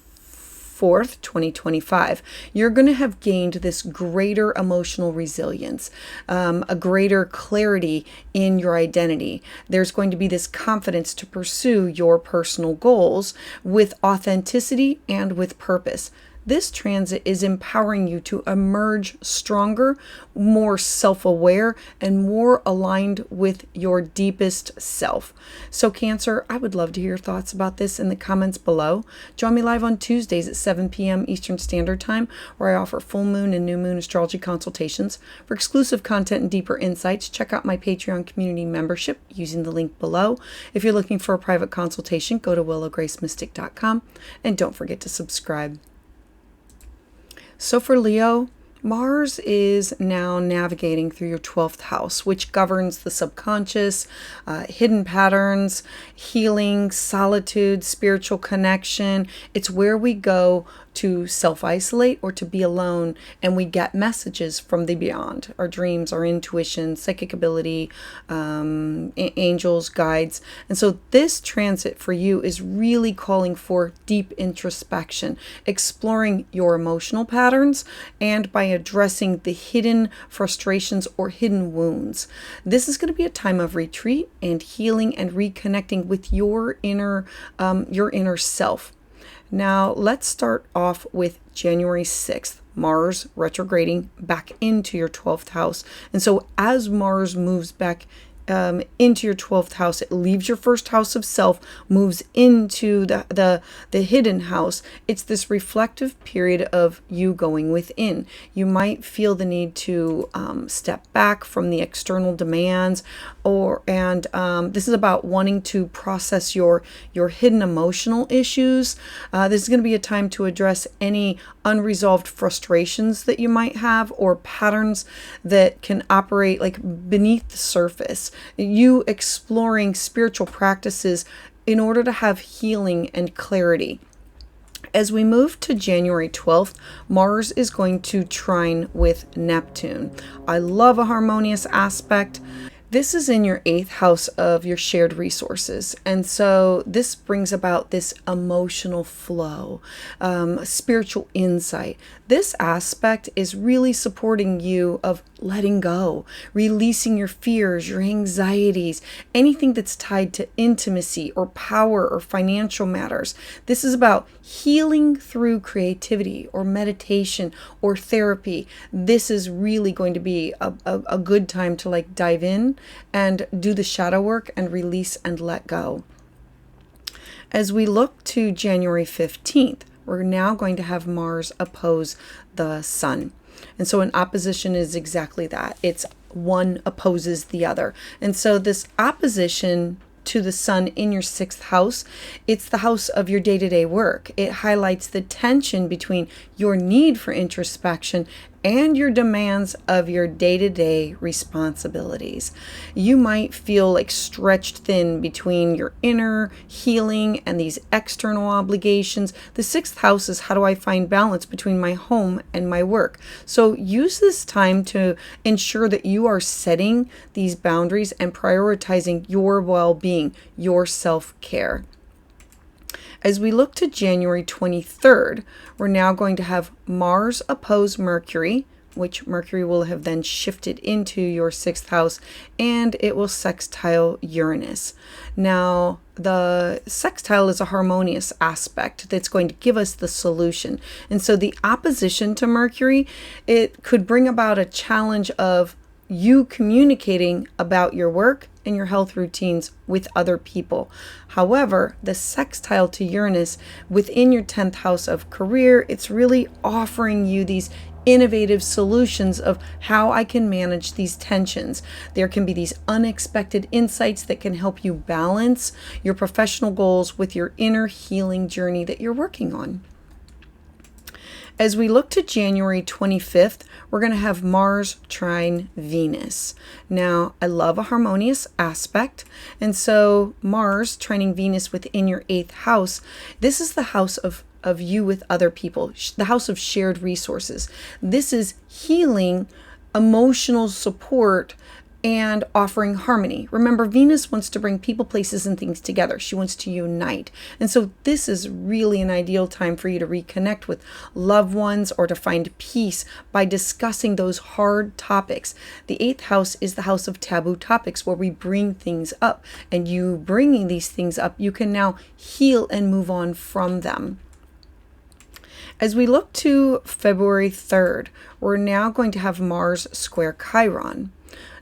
2025, you're going to have gained this greater emotional resilience, a greater clarity in your identity. There's going to be this confidence to pursue your personal goals with authenticity and with purpose. This transit is empowering you to emerge stronger, more self-aware, and more aligned with your deepest self. So Cancer, I would love to hear your thoughts about this in the comments below. Join me live on Tuesdays at 7 p.m. Eastern Standard Time, where I offer full moon and new moon astrology consultations. For exclusive content and deeper insights, check out my Patreon community membership using the link below. If you're looking for a private consultation, go to willowgracemystic.com, and don't forget to subscribe. So for Leo, Mars is now navigating through your 12th house, which governs the subconscious, hidden patterns, healing, solitude, spiritual connection. It's where we go to self-isolate or to be alone, and we get messages from the beyond, our dreams, our intuition, psychic ability, angels, guides. And so this transit for you is really calling for deep introspection, exploring your emotional patterns, and by addressing the hidden frustrations or hidden wounds. This is going to be a time of retreat and healing and reconnecting with your inner self. Now, let's start off with January 6th, Mars retrograding back into your 12th house. And so as Mars moves back into your 12th house, it leaves your first house of self, moves into the hidden house. It's this reflective period of you going within. You might feel the need to step back from the external demands, and this is about wanting to process your hidden emotional issues. This is going to be a time to address any unresolved frustrations that you might have, or patterns that can operate like beneath the surface. You exploring spiritual practices in order to have healing and clarity. As we move to January 12th, Mars is going to trine with Neptune. I love a harmonious aspect. This is in your 8th house of your shared resources. And so this brings about this emotional flow, spiritual insight. This aspect is really supporting you of letting go, releasing your fears, your anxieties, anything that's tied to intimacy or power or financial matters. This is about healing through creativity or meditation or therapy. This is really going to be a good time to like dive in and do the shadow work and release and let go. As we look to January 15th, we're now going to have Mars oppose the Sun. And so an opposition is exactly that. It's one opposes the other. And so this opposition to the Sun in your 6th house, it's the house of your day-to-day work. It highlights the tension between your need for introspection and your demands of your day-to-day responsibilities. You might feel like stretched thin between your inner healing and these external obligations. The sixth house is, how do I find balance between my home and my work? So use this time to ensure that you are setting these boundaries and prioritizing your well-being, your self-care. As we look to January 23rd, we're now going to have Mars oppose Mercury, which Mercury will have then shifted into your sixth house, and it will sextile Uranus. Now, the sextile is a harmonious aspect that's going to give us the solution. And so the opposition to Mercury, it could bring about a challenge of you communicating about your work and your health routines with other people. However, the sextile to Uranus within your 10th house of career, it's really offering you these innovative solutions of how I can manage these tensions. There can be these unexpected insights that can help you balance your professional goals with your inner healing journey that you're working on. As we look to January 25th, we're going to have Mars trine Venus. Now, I love a harmonious aspect, and so Mars trining Venus within your 8th house, this is the house of you with other people, the house of shared resources. This is healing, emotional support, and offering harmony. Remember, Venus wants to bring people, places, and things together. She wants to unite. And so this is really an ideal time for you to reconnect with loved ones or to find peace by discussing those hard topics. The 8th house is the house of taboo topics, where we bring things up. And you bringing these things up, you can now heal and move on from them. As we look to February 3rd, we're now going to have Mars square Chiron.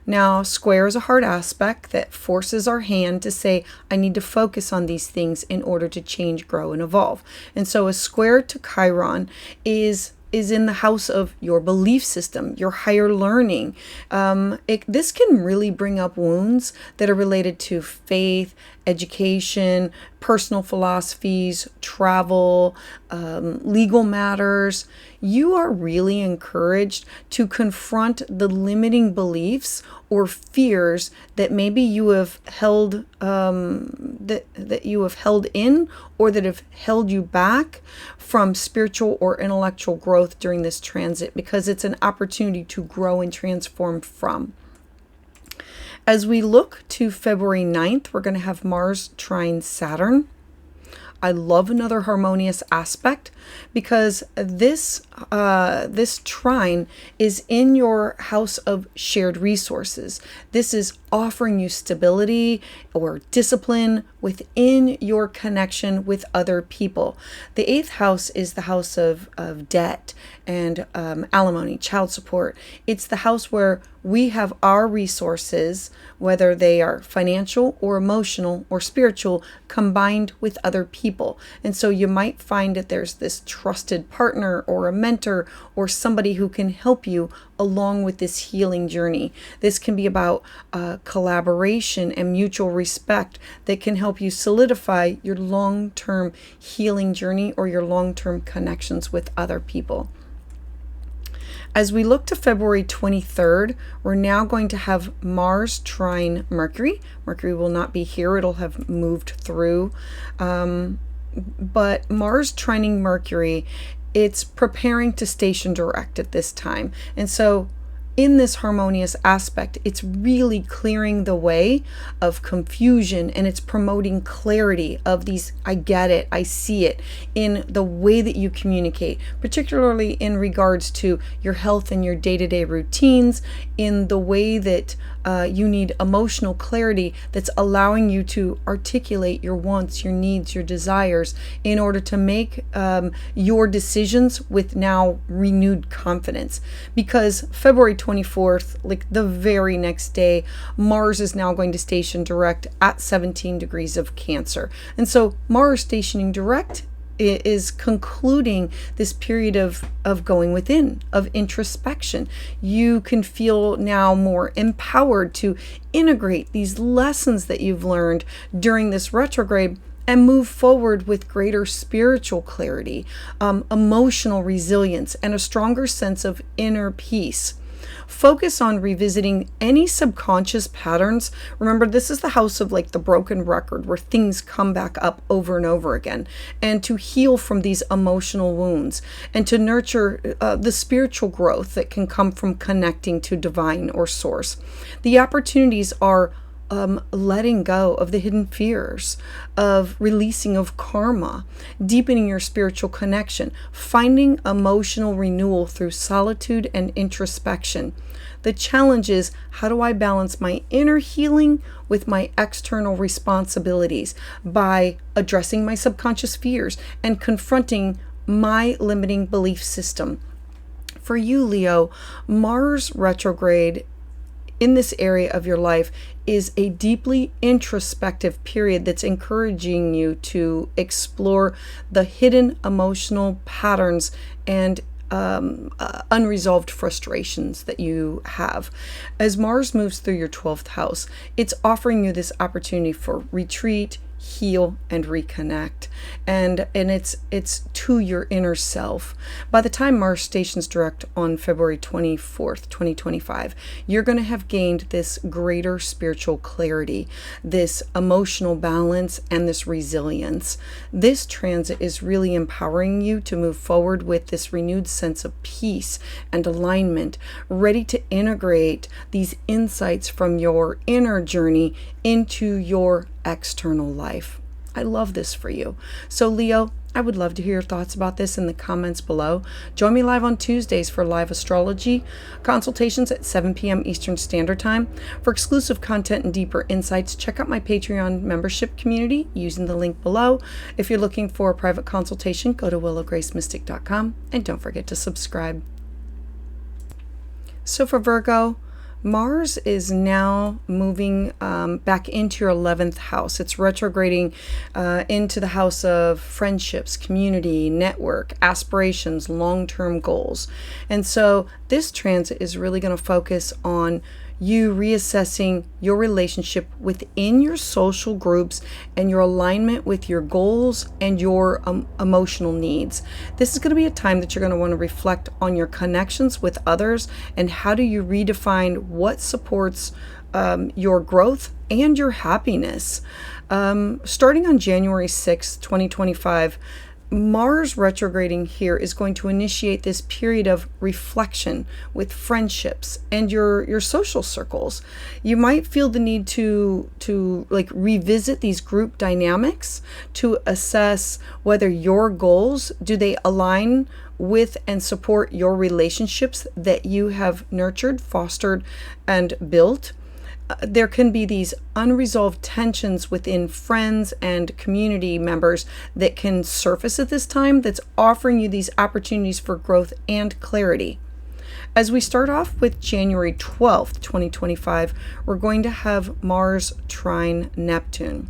Now, square is a hard aspect that forces our hand to say, I need to focus on these things in order to change, grow, and evolve. And so a square to Chiron is in the house of your belief system, your higher learning. This can really bring up wounds that are related to faith, education, personal philosophies, travel, legal matters. You are really encouraged to confront the limiting beliefs or fears that maybe you have held that you have held in, or that have held you back from spiritual or intellectual growth during this transit, because it's an opportunity to grow and transform from. As we look to February 9th, we're going to have Mars trine Saturn. I love another harmonious aspect because this trine is in your house of shared resources. This is offering you stability or discipline within your connection with other people. The 8th house is the house of debt and alimony, child support. It's the house where we have our resources, whether they are financial or emotional or spiritual, combined with other people. And so you might find that there's this trusted partner or a mentor or somebody who can help you along with this healing journey. This can be about collaboration and mutual respect that can help you solidify your long-term healing journey or your long-term connections with other people. As we look to February 23rd, we're now going to have Mars trine Mercury. Mercury will not be here. It'll have moved through. But Mars trining Mercury, it's preparing to station direct at this time. And so in this harmonious aspect, it's really clearing the way of confusion, and it's promoting clarity of these, I get it, I see it, in the way that you communicate, particularly in regards to your health and your day-to-day routines, in the way that you need emotional clarity that's allowing you to articulate your wants, your needs, your desires in order to make your decisions with now renewed confidence. Because February 24th, like the very next day, Mars is now going to station direct at 17 degrees of Cancer. And so Mars stationing direct is concluding this period of going within, of introspection. You can feel now more empowered to integrate these lessons that you've learned during this retrograde and move forward with greater spiritual clarity, emotional resilience, and a stronger sense of inner peace. Focus on revisiting any subconscious patterns. Remember, this is the house of like the broken record where things come back up over and over again, and to heal from these emotional wounds and to nurture the spiritual growth that can come from connecting to divine or source. The opportunities are letting go of the hidden fears, of releasing of karma, deepening your spiritual connection, finding emotional renewal through solitude and introspection. The challenge is, how do I balance my inner healing with my external responsibilities by addressing my subconscious fears and confronting my limiting belief system? For you, Leo, Mars retrograde in this area of your life is a deeply introspective period that's encouraging you to explore the hidden emotional patterns and unresolved frustrations that you have. As Mars moves through your 12th house, it's offering you this opportunity for retreat, heal, and reconnect, and it's to your inner self. By the time Mars stations direct on February 24th, 2025, you're going to have gained this greater spiritual clarity, this emotional balance, and this resilience. This transit is really empowering you to move forward with this renewed sense of peace and alignment, ready to integrate these insights from your inner journey into your external life. I love this for you. So Leo, I would love to hear your thoughts about this in the comments below. Join me live on Tuesdays for live astrology consultations at 7 p.m. Eastern Standard Time. For exclusive content and deeper insights, check out my Patreon membership community using the link below. If you're looking for a private consultation, go to willowgracemystic.com and don't forget to subscribe. So for Virgo, Mars is now moving back into your 11th house. It's retrograding into the house of friendships, community, network, aspirations, long-term goals. And so this transit is really going to focus on you reassessing your relationship within your social groups and your alignment with your goals and your emotional needs. This is going to be a time that you're going to want to reflect on your connections with others and how do you redefine what supports your growth and your happiness. Starting on January 6th, 2025, Mars retrograding here is going to initiate this period of reflection with friendships and your social circles. You might feel the need to like revisit these group dynamics to assess whether your goals, do they align with and support your relationships that you have nurtured, fostered, and built. There can be these unresolved tensions within friends and community members that can surface at this time that's offering you these opportunities for growth and clarity. As we start off with January 12th, 2025, we're going to have Mars trine Neptune.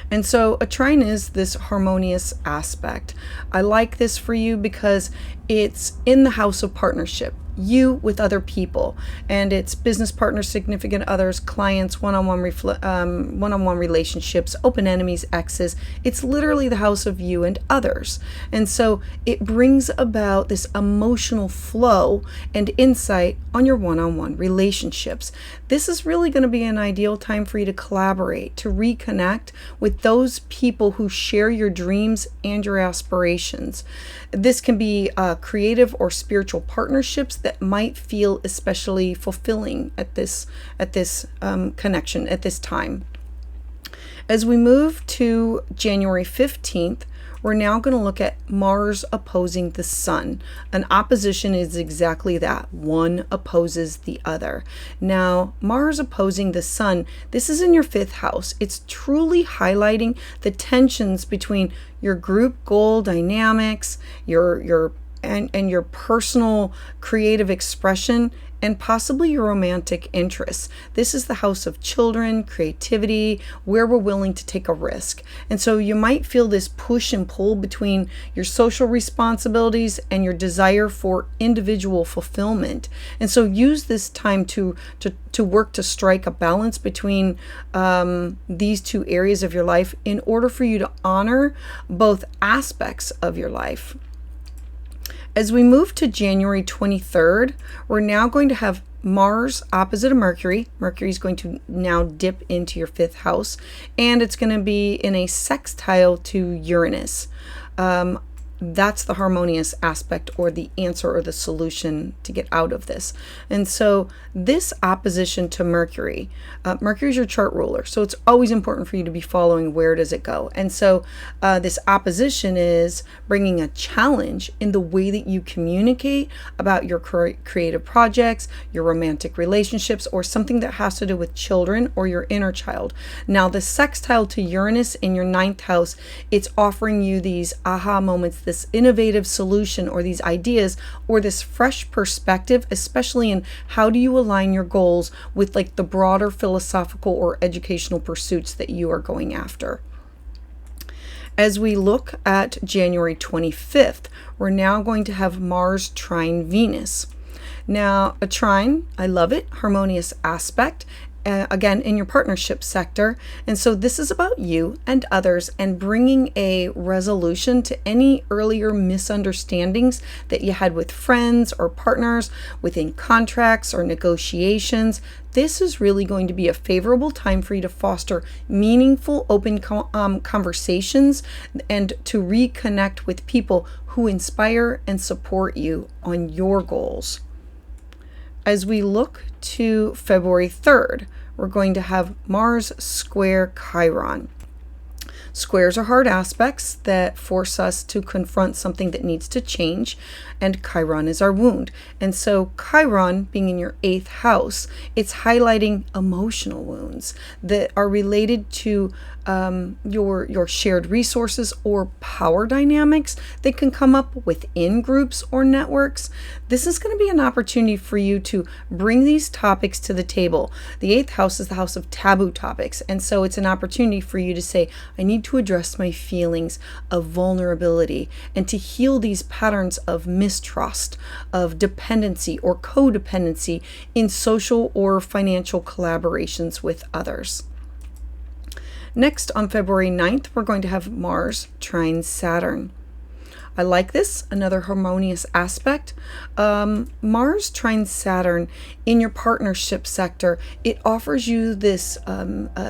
And so a trine is this harmonious aspect. I like this for you because it's in the house of partnership, you with other people, and it's business partners, significant others, clients, one-on-one relationships, open enemies, exes. It's literally the house of you and others. And so it brings about this emotional flow and insight on your one-on-one relationships. This is really going to be an ideal time for you to collaborate, to reconnect with those people who share your dreams and your aspirations. This can be creative or spiritual partnerships that might feel especially fulfilling at this connection at this time. As we move to January 15th, we're now going to look at Mars opposing the Sun. An opposition is exactly that. One opposes the other. Now, Mars opposing the Sun, this is in your 5th house. It's truly highlighting the tensions between your group goal dynamics, your and your personal creative expression, and possibly your romantic interests. This is the house of children, creativity, where we're willing to take a risk. And so you might feel this push and pull between your social responsibilities and your desire for individual fulfillment. And so use this time to work to strike a balance between these two areas of your life in order for you to honor both aspects of your life. As we move to January 23rd, we're now going to have Mars opposite of Mercury. Mercury is going to now dip into your 5th house, and it's going to be in a sextile to Uranus. That's the harmonious aspect, or the answer, or the solution to get out of this. And so this opposition to Mercury, Mercury is your chart ruler, so it's always important for you to be following where does it go. And so this opposition is bringing a challenge in the way that you communicate about your creative projects, your romantic relationships, or something that has to do with children or your inner child. Now, the sextile to Uranus in your 9th house, it's offering you these aha moments, this innovative solution, or these ideas, or this fresh perspective, especially in how do you align your goals with like the broader philosophical or educational pursuits that you are going after. As we look at January 25th, we're now going to have Mars trine Venus. Now, a trine, I love it, harmonious aspect. Again, in your partnership sector. And so this is about you and others, and bringing a resolution to any earlier misunderstandings that you had with friends or partners, within contracts or negotiations. This is really going to be a favorable time for you to foster meaningful, open conversations, and to reconnect with people who inspire and support you on your goals. As we look to February 3rd, we're going to have Mars square Chiron. Squares are hard aspects that force us to confront something that needs to change, and Chiron is our wound. And so Chiron, being in your 8th house, it's highlighting emotional wounds that are related to your shared resources or power dynamics that can come up within groups or networks. This is going to be an opportunity for you to bring these topics to the table. The 8th house is the house of taboo topics, and so it's an opportunity for you to say, I need to address my feelings of vulnerability and to heal these patterns of mistrust, of dependency or codependency in social or financial collaborations with others. Next, on February 9th, we're going to have Mars trine Saturn. I like this, another harmonious aspect. Mars trine Saturn in your partnership sector, it offers you this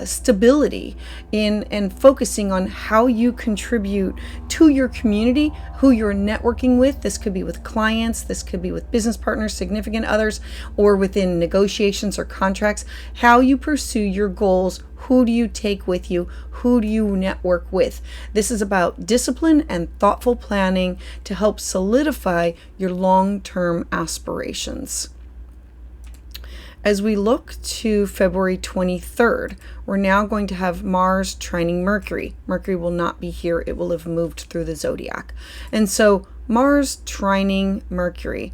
stability and focusing on how you contribute to your community, who you're networking with. This could be with clients, this could be with business partners, significant others, or within negotiations or contracts, how you pursue your goals. Who do you take with you? Who do you network with? This is about discipline and thoughtful planning to help solidify your long-term aspirations. As we look to February 23rd, we're now going to have Mars trining Mercury. Mercury will not be here. It will have moved through the zodiac. And so Mars trining Mercury.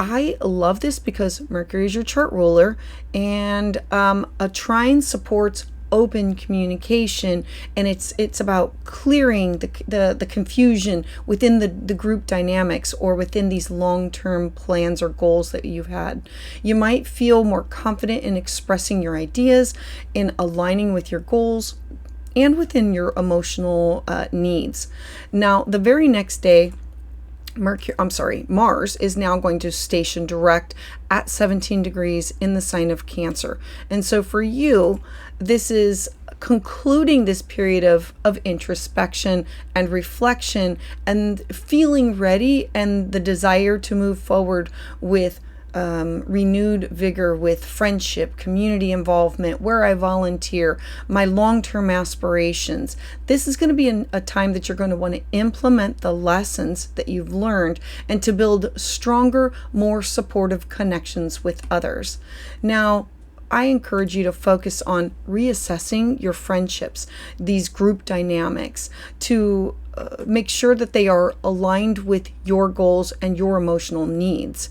I love this because Mercury is your chart ruler, and a trine supports open communication, and it's about clearing the confusion within the group dynamics or within these long-term plans or goals that you've had. You might feel more confident in expressing your ideas, in aligning with your goals, and within your emotional needs. Now, the very next day, Mars is now going to station direct at 17 degrees in the sign of Cancer. And so for you, this is concluding this period of introspection and reflection and feeling ready and the desire to move forward with renewed vigor with friendship, community involvement, where I volunteer, my long-term aspirations. This is going to be a time that you're going to want to implement the lessons that you've learned and to build stronger, more supportive connections with others. Now, I encourage you to focus on reassessing your friendships, these group dynamics, to make sure that they are aligned with your goals and your emotional needs.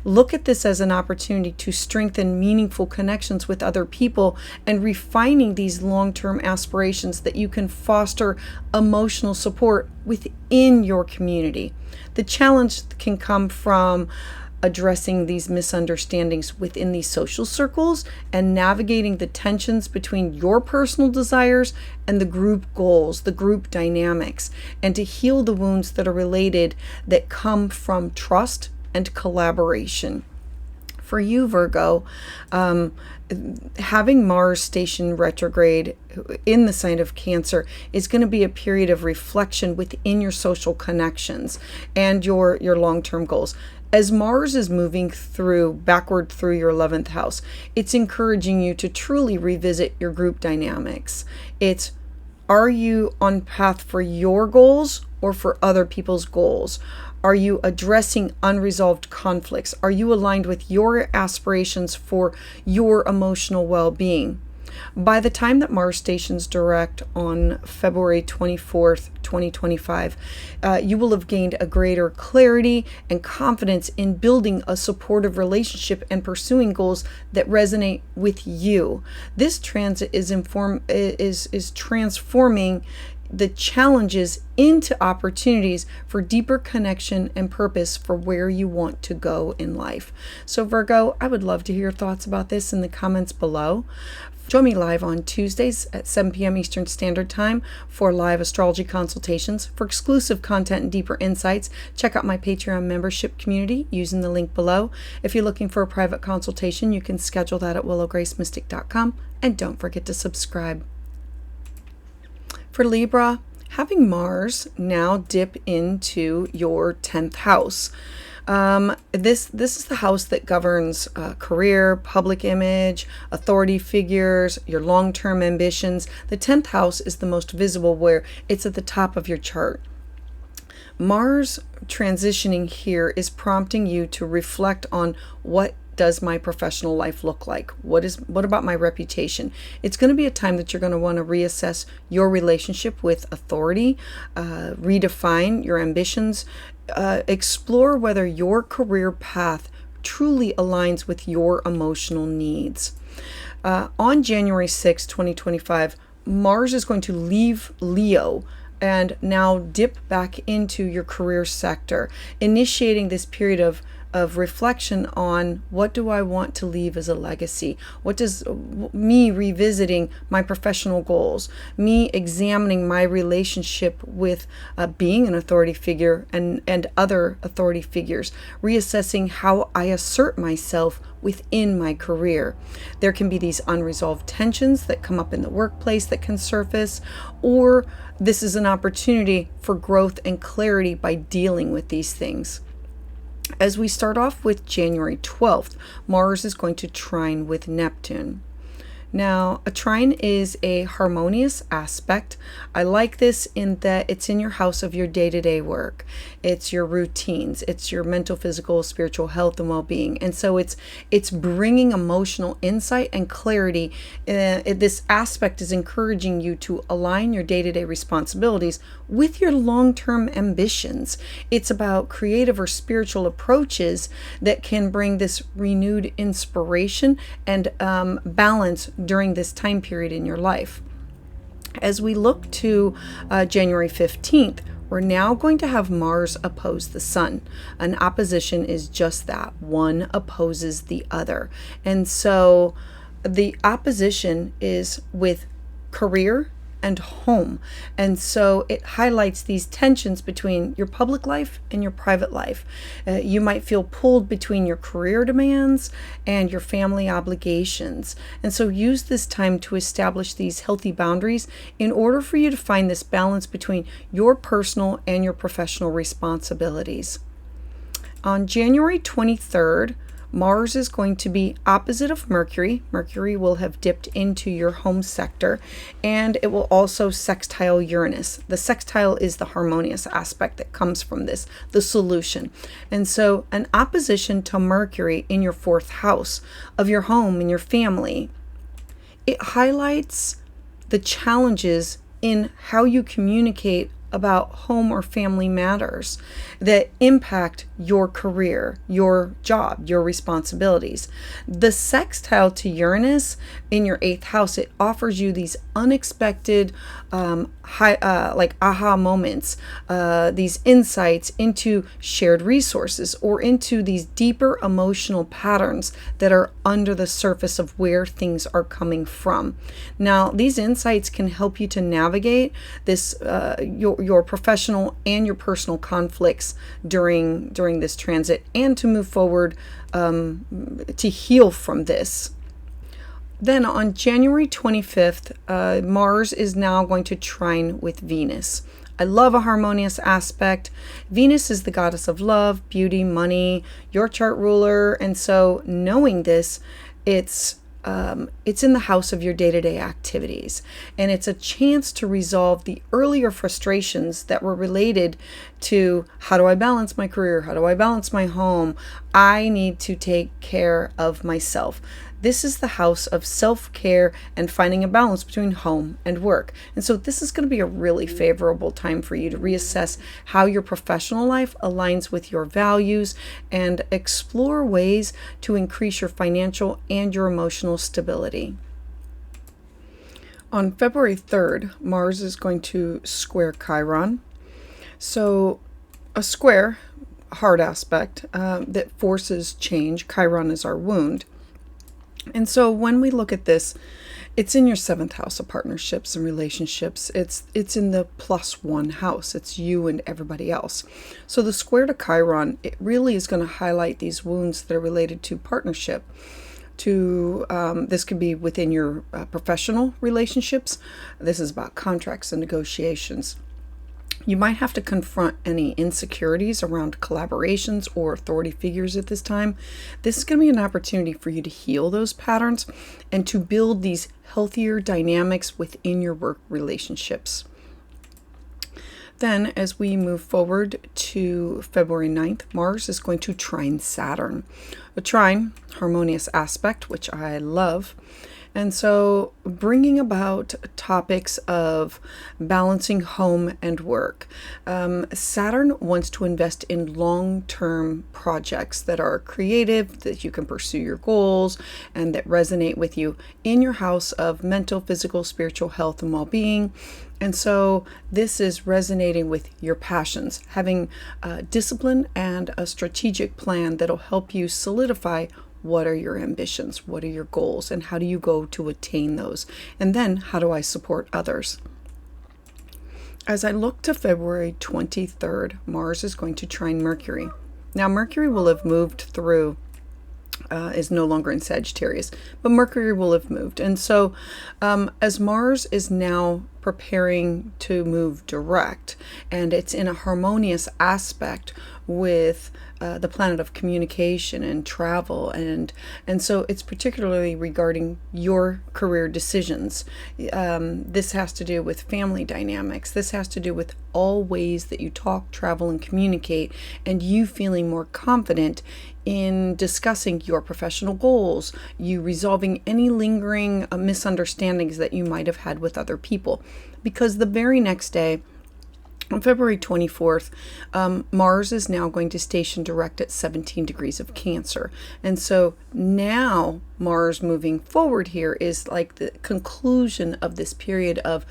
Look at this as an opportunity to strengthen meaningful connections with other people and refining these long-term aspirations that you can foster emotional support within your community. The challenge can come from addressing these misunderstandings within these social circles and navigating the tensions between your personal desires and the group goals, the group dynamics, and to heal the wounds that are related that come from trust and collaboration. For you, Virgo, having Mars station retrograde in the sign of Cancer is going to be a period of reflection within your social connections and your long-term goals. As Mars is moving backward through your 11th house, it's encouraging you to truly revisit your group dynamics. Are you on path for your goals or for other people's goals? Are you addressing unresolved conflicts? Are you aligned with your aspirations for your emotional well-being? By the time that Mars stations direct on February 24th, 2025, you will have gained a greater clarity and confidence in building a supportive relationship and pursuing goals that resonate with you. This transit is transforming the challenges into opportunities for deeper connection and purpose for where you want to go in life. So Virgo, I would love to hear your thoughts about this in the comments below. Join me live on Tuesdays at 7 p.m. Eastern Standard Time for live astrology consultations. For exclusive content and deeper insights, check out my Patreon membership community using the link below. If you're looking for a private consultation, you can schedule that at willowgracemystic.com. And don't forget to subscribe. For Libra, having Mars now dip into your 10th house. This is the house that governs career, public image, authority figures, your long-term ambitions. The 10th house is the most visible, where it's at the top of your chart. Mars transitioning here is prompting you to reflect on what does my professional life look like? What about my reputation? It's going to be a time that you're going to want to reassess your relationship with authority, redefine your ambitions, explore whether your career path truly aligns with your emotional needs. On January 6, 2025, Mars is going to leave Leo and now dip back into your career sector, initiating this period of reflection on what do I want to leave as a legacy? What does me revisiting my professional goals, me examining my relationship with being an authority figure and other authority figures, reassessing how I assert myself within my career. There can be these unresolved tensions that come up in the workplace that can surface, or this is an opportunity for growth and clarity by dealing with these things. As we start off with January 12th, Mars is going to trine with Neptune. Now, a trine is a harmonious aspect. I like this in that it's in your house of your day-to-day work. It's your routines. It's your mental, physical, spiritual health and well-being. And so it's bringing emotional insight and clarity. This aspect is encouraging you to align your day-to-day responsibilities with your long-term ambitions. It's about creative or spiritual approaches that can bring this renewed inspiration and balance during this time period in your life. As we look to January 15th, we're now going to have Mars oppose the Sun. An opposition is just that. One opposes the other. And so the opposition is with career and home. And so it highlights these tensions between your public life and your private life. You might feel pulled between your career demands and your family obligations. And so use this time to establish these healthy boundaries in order for you to find this balance between your personal and your professional responsibilities. On January 23rd, Mars is going to be opposite of Mercury. Mercury will have dipped into your home sector, and it will also sextile Uranus. The sextile is the harmonious aspect that comes from this, the solution. And so an opposition to Mercury in your fourth house of your home and your family, it highlights the challenges in how you communicate about home or family matters that impact your career, your job, your responsibilities. The sextile to Uranus in your eighth house, it offers you these unexpected like aha moments, these insights into shared resources or into these deeper emotional patterns that are under the surface of where things are coming from. Now, these insights can help you to navigate this your professional and your personal conflicts during this transit, and to move forward to heal from this. Then on January 25th, Mars is now going to trine with Venus. I love a harmonious aspect. Venus is the goddess of love, beauty, money, your chart ruler. And so knowing this, it's in the house of your day-to-day activities. And it's a chance to resolve the earlier frustrations that were related to, how do I balance my career? How do I balance my home? I need to take care of myself. This is the house of self-care and finding a balance between home and work. And so this is going to be a really favorable time for you to reassess how your professional life aligns with your values and explore ways to increase your financial and your emotional stability. On February 3rd, Mars is going to square Chiron. So a square, hard aspect that forces change. Chiron is our wound. And so when we look at this, it's in your seventh house of partnerships and relationships. It's in the +1 house. It's you and everybody else. So the square to Chiron, it really is going to highlight these wounds that are related to partnership. This could be within your professional relationships. This is about contracts and negotiations. You might have to confront any insecurities around collaborations or authority figures at this time. This is going to be an opportunity for you to heal those patterns and to build these healthier dynamics within your work relationships. Then, as we move forward to February 9th, Mars is going to trine Saturn. A trine, harmonious aspect, which I love. And so bringing about topics of balancing home and work. Saturn wants to invest in long-term projects that are creative, that you can pursue your goals, and that resonate with you in your house of mental, physical, spiritual health and well-being. And so this is resonating with your passions, having discipline and a strategic plan that'll help you solidify what are your ambitions, what are your goals, and how do you go to attain those? And then how do I support others? As I look to February 23rd, Mars is going to trine Mercury. Now Mercury will have moved through, is no longer in Sagittarius, but Mercury will have moved. And so as Mars is now preparing to move direct, and it's in a harmonious aspect with the planet of communication and travel, and so it's particularly regarding your career decisions. This has to do with family dynamics. This has to do with all ways that you talk, travel, and communicate, and you feeling more confident in discussing your professional goals, you resolving any lingering misunderstandings that you might have had with other people. Because the very next day, on February 24th, Mars is now going to station direct at 17 degrees of Cancer. And so now Mars moving forward here is like the conclusion of this period of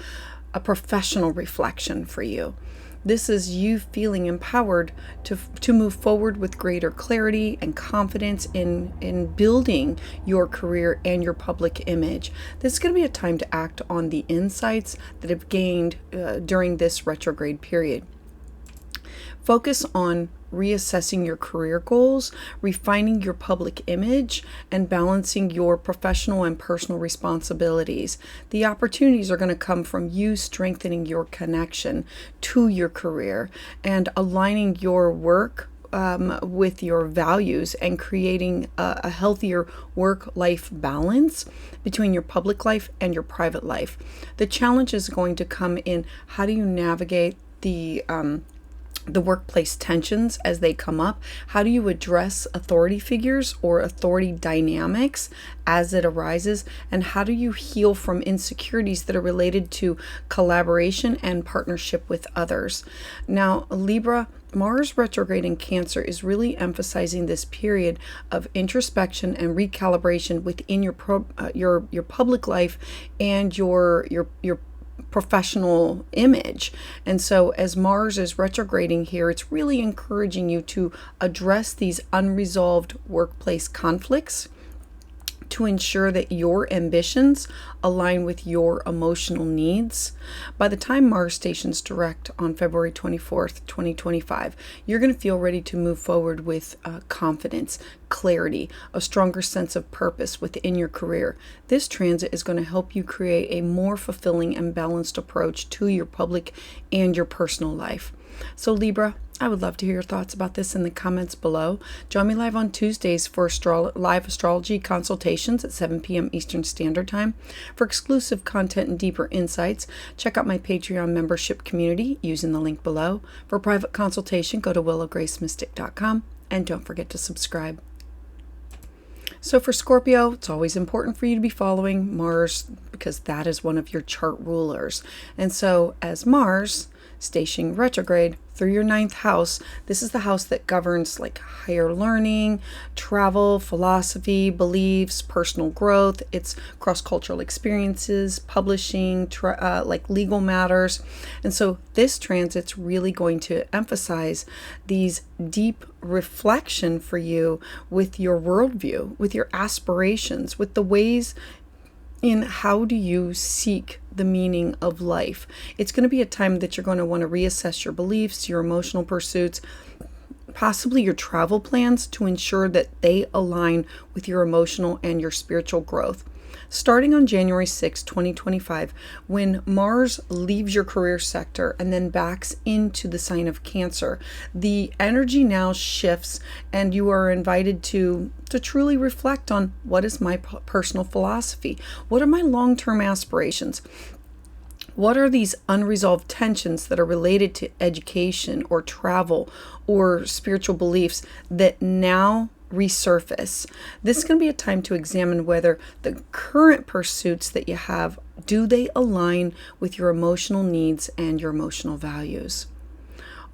a professional reflection for you. This is you feeling empowered to move forward with greater clarity and confidence in building your career and your public image. This is going to be a time to act on the insights that have gained during this retrograde period. Focus on reassessing your career goals, refining your public image, and balancing your professional and personal responsibilities. The opportunities are going to come from you strengthening your connection to your career and aligning your work with your values and creating a healthier work-life balance between your public life and your private life. The challenge is going to come in how do you navigate the workplace tensions as they come up? How do you address authority figures or authority dynamics as it arises? And how do you heal from insecurities that are related to collaboration and partnership with others? Now, Libra, Mars retrograde in Cancer is really emphasizing this period of introspection and recalibration within your public life and your professional image. And so as Mars is retrograding here, it's really encouraging you to address these unresolved workplace conflicts to ensure that your ambitions align with your emotional needs. By the time Mars stations direct on February 24th, 2025, you're going to feel ready to move forward with confidence, clarity, a stronger sense of purpose within your career. This transit is going to help you create a more fulfilling and balanced approach to your public and your personal life. So Libra, I would love to hear your thoughts about this in the comments below. Join me live on Tuesdays for live astrology consultations at 7 p.m. Eastern Standard Time. For exclusive content and deeper insights, check out my Patreon membership community using the link below. For private consultation, go to willowgracemystic.com and don't forget to subscribe. So for Scorpio, it's always important for you to be following Mars because that is one of your chart rulers. And so as Mars stationing retrograde through your 9th house, this is the house that governs like higher learning, travel, philosophy, beliefs, personal growth. It's cross-cultural experiences, publishing, like legal matters. And so this transit's really going to emphasize these deep reflection for you with your worldview, with your aspirations, with the ways in how do you seek the meaning of life. It's going to be a time that you're going to want to reassess your beliefs, your emotional pursuits, possibly your travel plans to ensure that they align with your emotional and your spiritual growth. Starting on January 6, 2025, when Mars leaves your career sector and then backs into the sign of Cancer, the energy now shifts and you are invited to truly reflect on what is my personal philosophy? What are my long-term aspirations? What are these unresolved tensions that are related to education or travel or spiritual beliefs that now resurface? This is going to be a time to examine whether the current pursuits that you have, do they align with your emotional needs and your emotional values?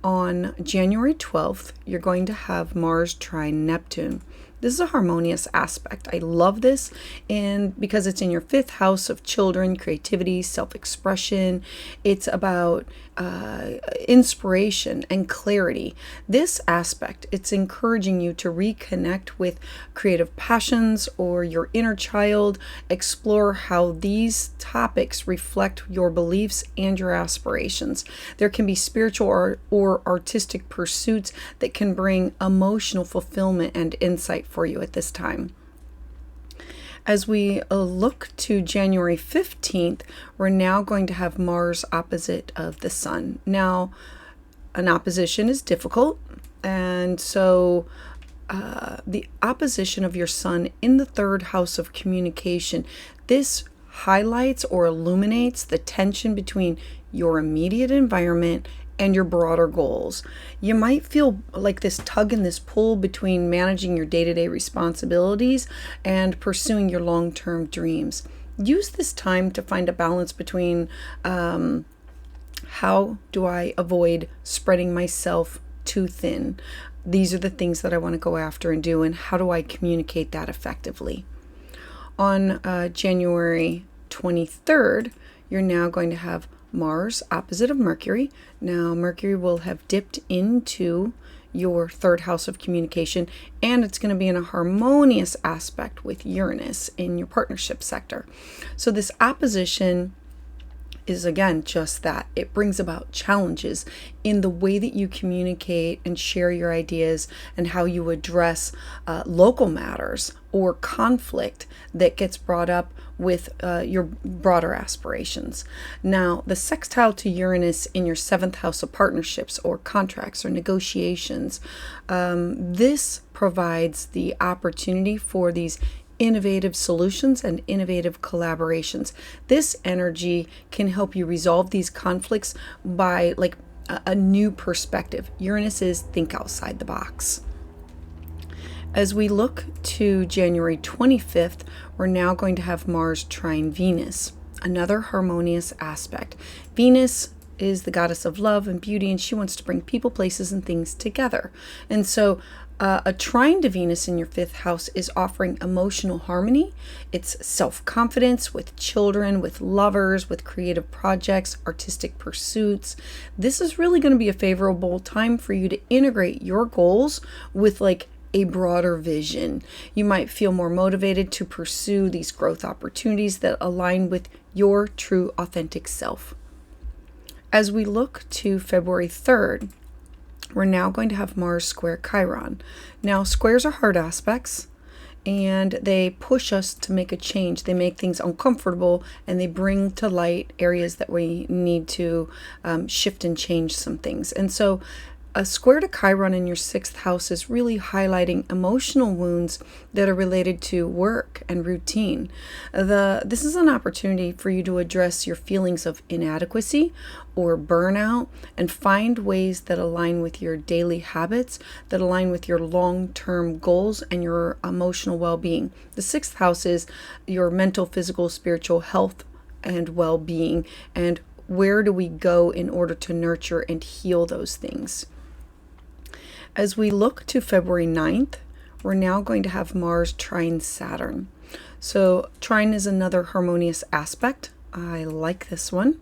On January 12th, you're going to have Mars trine Neptune. This is a harmonious aspect. I love this, and because it's in your 5th house of children, creativity, self-expression. It's about inspiration and clarity. This aspect, it's encouraging you to reconnect with creative passions or your inner child, explore how these topics reflect your beliefs and your aspirations. There can be spiritual or artistic pursuits that can bring emotional fulfillment and insight for you at this time. As we look to January 15th, we're now going to have Mars opposite of the Sun. Now, an opposition is difficult, and so the opposition of your Sun in the 3rd house of communication, this highlights or illuminates the tension between your immediate environment and your broader goals. You might feel like this tug and this pull between managing your day-to-day responsibilities and pursuing your long-term dreams. Use this time to find a balance between how do I avoid spreading myself too thin? These are the things that I want to go after and do, and how do I communicate that effectively? On January 23rd, you're now going to have Mars opposite of Mercury. Now Mercury will have dipped into your 3rd house of communication, and it's going to be in a harmonious aspect with Uranus in your partnership sector. So this opposition is, again, just that. It brings about challenges in the way that you communicate and share your ideas and how you address local matters or conflict that gets brought up with your broader aspirations. Now, the sextile to Uranus in your 7th house of partnerships or contracts or negotiations, this provides the opportunity for these innovative solutions and innovative collaborations. This energy can help you resolve these conflicts by like a new perspective. Uranus is think outside the box. As we look to January 25th, we're now going to have Mars trine Venus, another harmonious aspect. Venus is the goddess of love and beauty, and she wants to bring people, places, and things together. And so a trine to Venus in your 5th house is offering emotional harmony. It's self-confidence with children, with lovers, with creative projects, artistic pursuits. This is really going to be a favorable time for you to integrate your goals with like a broader vision. You might feel more motivated to pursue these growth opportunities that align with your true, authentic self. As we look to February 3rd, we're now going to have Mars square Chiron. Now, squares are hard aspects, and they push us to make a change. They make things uncomfortable, and they bring to light areas that we need to shift and change some things. And so a square to Chiron in your 6th house is really highlighting emotional wounds that are related to work and routine. This is an opportunity for you to address your feelings of inadequacy or burnout and find ways that align with your daily habits, that align with your long-term goals and your emotional well-being. The 6th house is your mental, physical, spiritual health and well-being, and where do we go in order to nurture and heal those things. As we look to February 9th, we're now going to have Mars trine Saturn. So trine is another harmonious aspect. I like this one.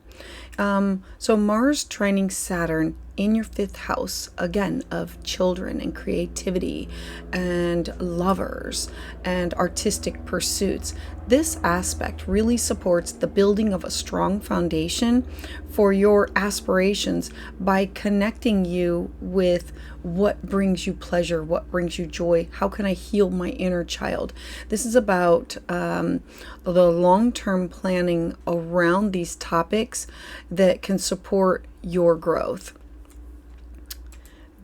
So Mars trining Saturn in your 5th house, again, of children and creativity and lovers and artistic pursuits. This aspect really supports the building of a strong foundation for your aspirations by connecting you with what brings you pleasure, what brings you joy, how can I heal my inner child. This is about the long-term planning around these topics that can support your growth.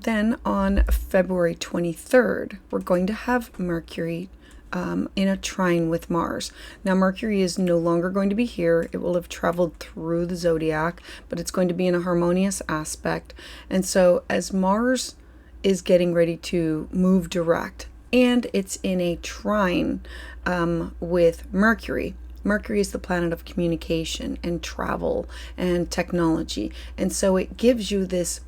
Then on February 23rd, we're going to have Mercury in a trine with Mars. Now, Mercury is no longer going to be here. It will have traveled through the zodiac, but it's going to be in a harmonious aspect. And so as Mars is getting ready to move direct, and it's in a trine with Mercury. Mercury is the planet of communication and travel and technology. And so it gives you this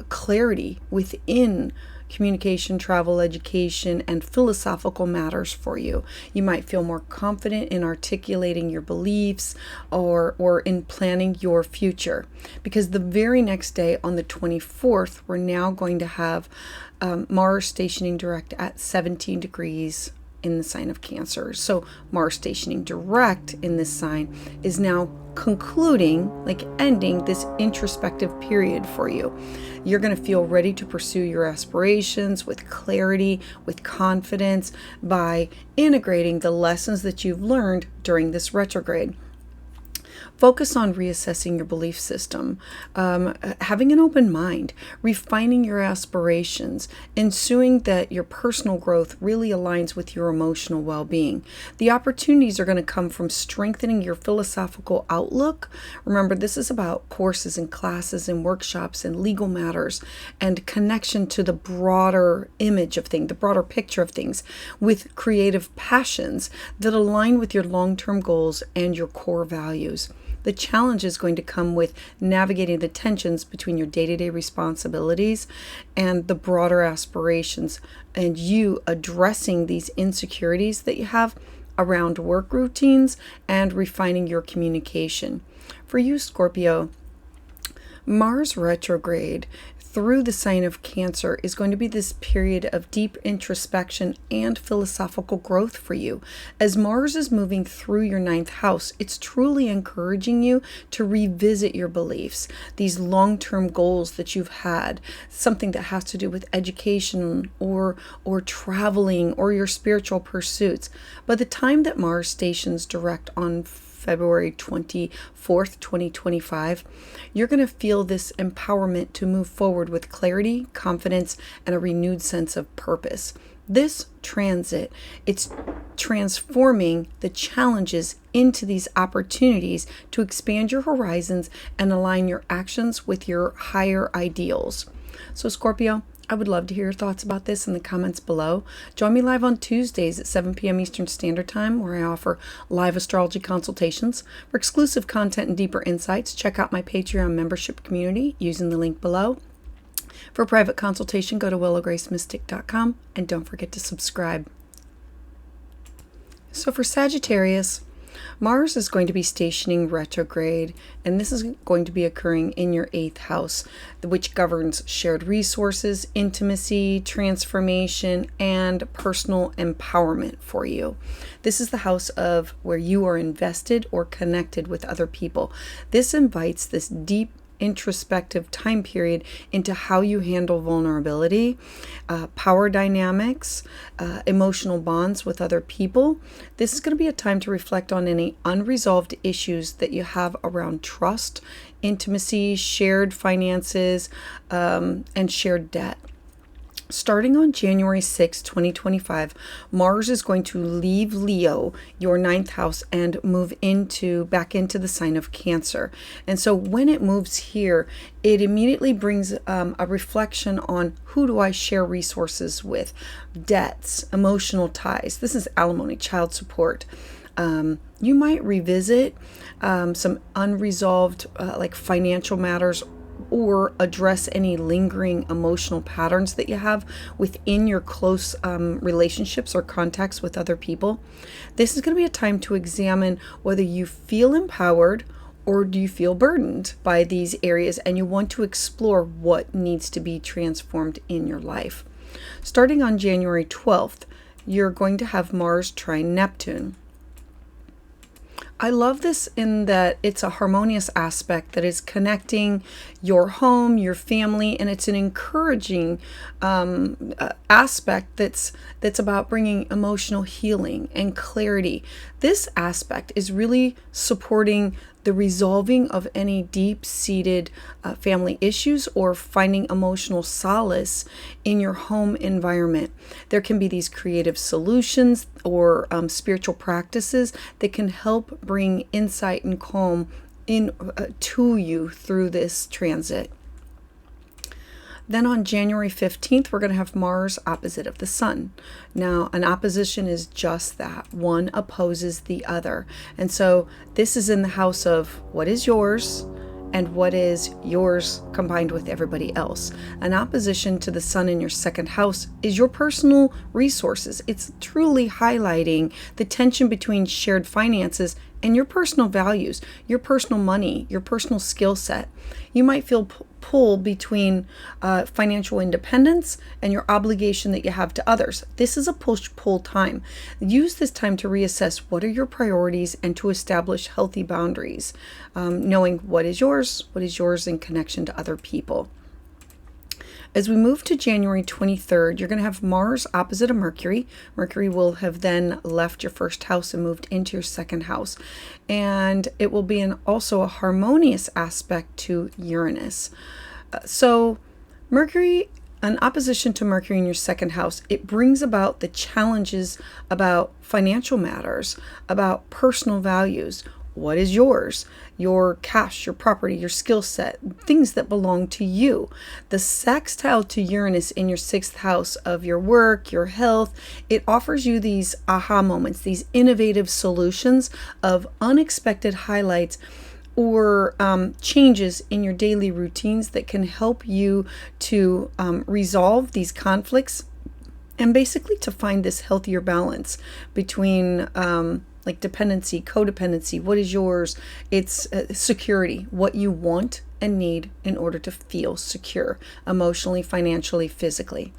clarity within communication, travel, education, and philosophical matters for you. You might feel more confident in articulating your beliefs or in planning your future. Because the very next day, on the 24th, we're now going to have Mars stationing direct at 17 degrees in the sign of Cancer. So Mars stationing direct in this sign is now concluding, like ending this introspective period for you. You're going to feel ready to pursue your aspirations with clarity, with confidence, by integrating the lessons that you've learned during this retrograde. Focus on reassessing your belief system, having an open mind, refining your aspirations, ensuring that your personal growth really aligns with your emotional well-being. The opportunities are going to come from strengthening your philosophical outlook. Remember, this is about courses and classes and workshops and legal matters and connection to the broader image of things, the broader picture of things, with creative passions that align with your long-term goals and your core values. The challenge is going to come with navigating the tensions between your day-to-day responsibilities and the broader aspirations, and you addressing these insecurities that you have around work routines and refining your communication. For you, Scorpio, Mars retrograde through the sign of Cancer is going to be this period of deep introspection and philosophical growth for you. As Mars is moving through your ninth house, it's truly encouraging you to revisit your beliefs, these long-term goals that you've had, something that has to do with education or traveling or your spiritual pursuits. By the time that Mars stations direct on February 24th, 2025, you're going to feel this empowerment to move forward with clarity, confidence, and a renewed sense of purpose. This transit, it's transforming the challenges into these opportunities to expand your horizons and align your actions with your higher ideals. So Scorpio, I would love to hear your thoughts about this in the comments below. Join me live on Tuesdays at 7 p.m. Eastern Standard Time, where I offer live astrology consultations. For exclusive content and deeper insights, check out my Patreon membership community using the link below. For a private consultation, go to willowgracemystic.com and don't forget to subscribe. So for Sagittarius, Mars is going to be stationing retrograde, and this is going to be occurring in your 8th house, which governs shared resources, intimacy, transformation, and personal empowerment for you. This is the house of where you are invested or connected with other people. This invites this deep introspective time period into how you handle vulnerability, power dynamics, emotional bonds with other people. This is going to be a time to reflect on any unresolved issues that you have around trust, intimacy, shared finances, and shared debt. Starting on January 6, 2025, Mars is going to leave Leo, your 9th house, and move back into the sign of Cancer. And so when it moves here, it immediately brings a reflection on who do I share resources with, debts, emotional ties. This is alimony, child support. You might revisit some unresolved like financial matters, or address any lingering emotional patterns that you have within your close relationships or contacts with other people. This is going to be a time to examine whether you feel empowered or do you feel burdened by these areas, and you want to explore what needs to be transformed in your life. Starting on January 12th, you're going to have Mars trine Neptune. I love this in that it's a harmonious aspect that is connecting your home, your family, and it's an encouraging aspect that's about bringing emotional healing and clarity. This aspect is really supporting the resolving of any deep-seated family issues or finding emotional solace in your home environment. There can be these creative solutions or spiritual practices that can help bring insight and calm to you through this transit. Then on January 15th, we're going to have Mars opposite of the Sun. Now, an opposition is just that. One opposes the other. And so this is in the house of what is yours and what is yours combined with everybody else. An opposition to the Sun in your 2nd house is your personal resources. It's truly highlighting the tension between shared finances and your personal values, your personal money, your personal skill set. You might feel pull between financial independence and your obligation that you have to others. This is a push-pull time. Use this time to reassess what are your priorities and to establish healthy boundaries, knowing what is yours in connection to other people. As we move to January 23rd, you're going to have Mars opposite of Mercury. Mercury will have then left your 1st house and moved into your 2nd house. And it will be also a harmonious aspect to Uranus. So Mercury, an opposition to Mercury in your 2nd house, it brings about the challenges about financial matters, about personal values. What is yours? Your cash, your property, your skill set, things that belong to you. The sextile to Uranus in your 6th house of your work, your health, it offers you these aha moments, these innovative solutions of unexpected highlights or changes in your daily routines that can help you to resolve these conflicts and basically to find this healthier balance between like dependency, codependency. What is yours? It's security, what you want and need in order to feel secure emotionally, financially, physically.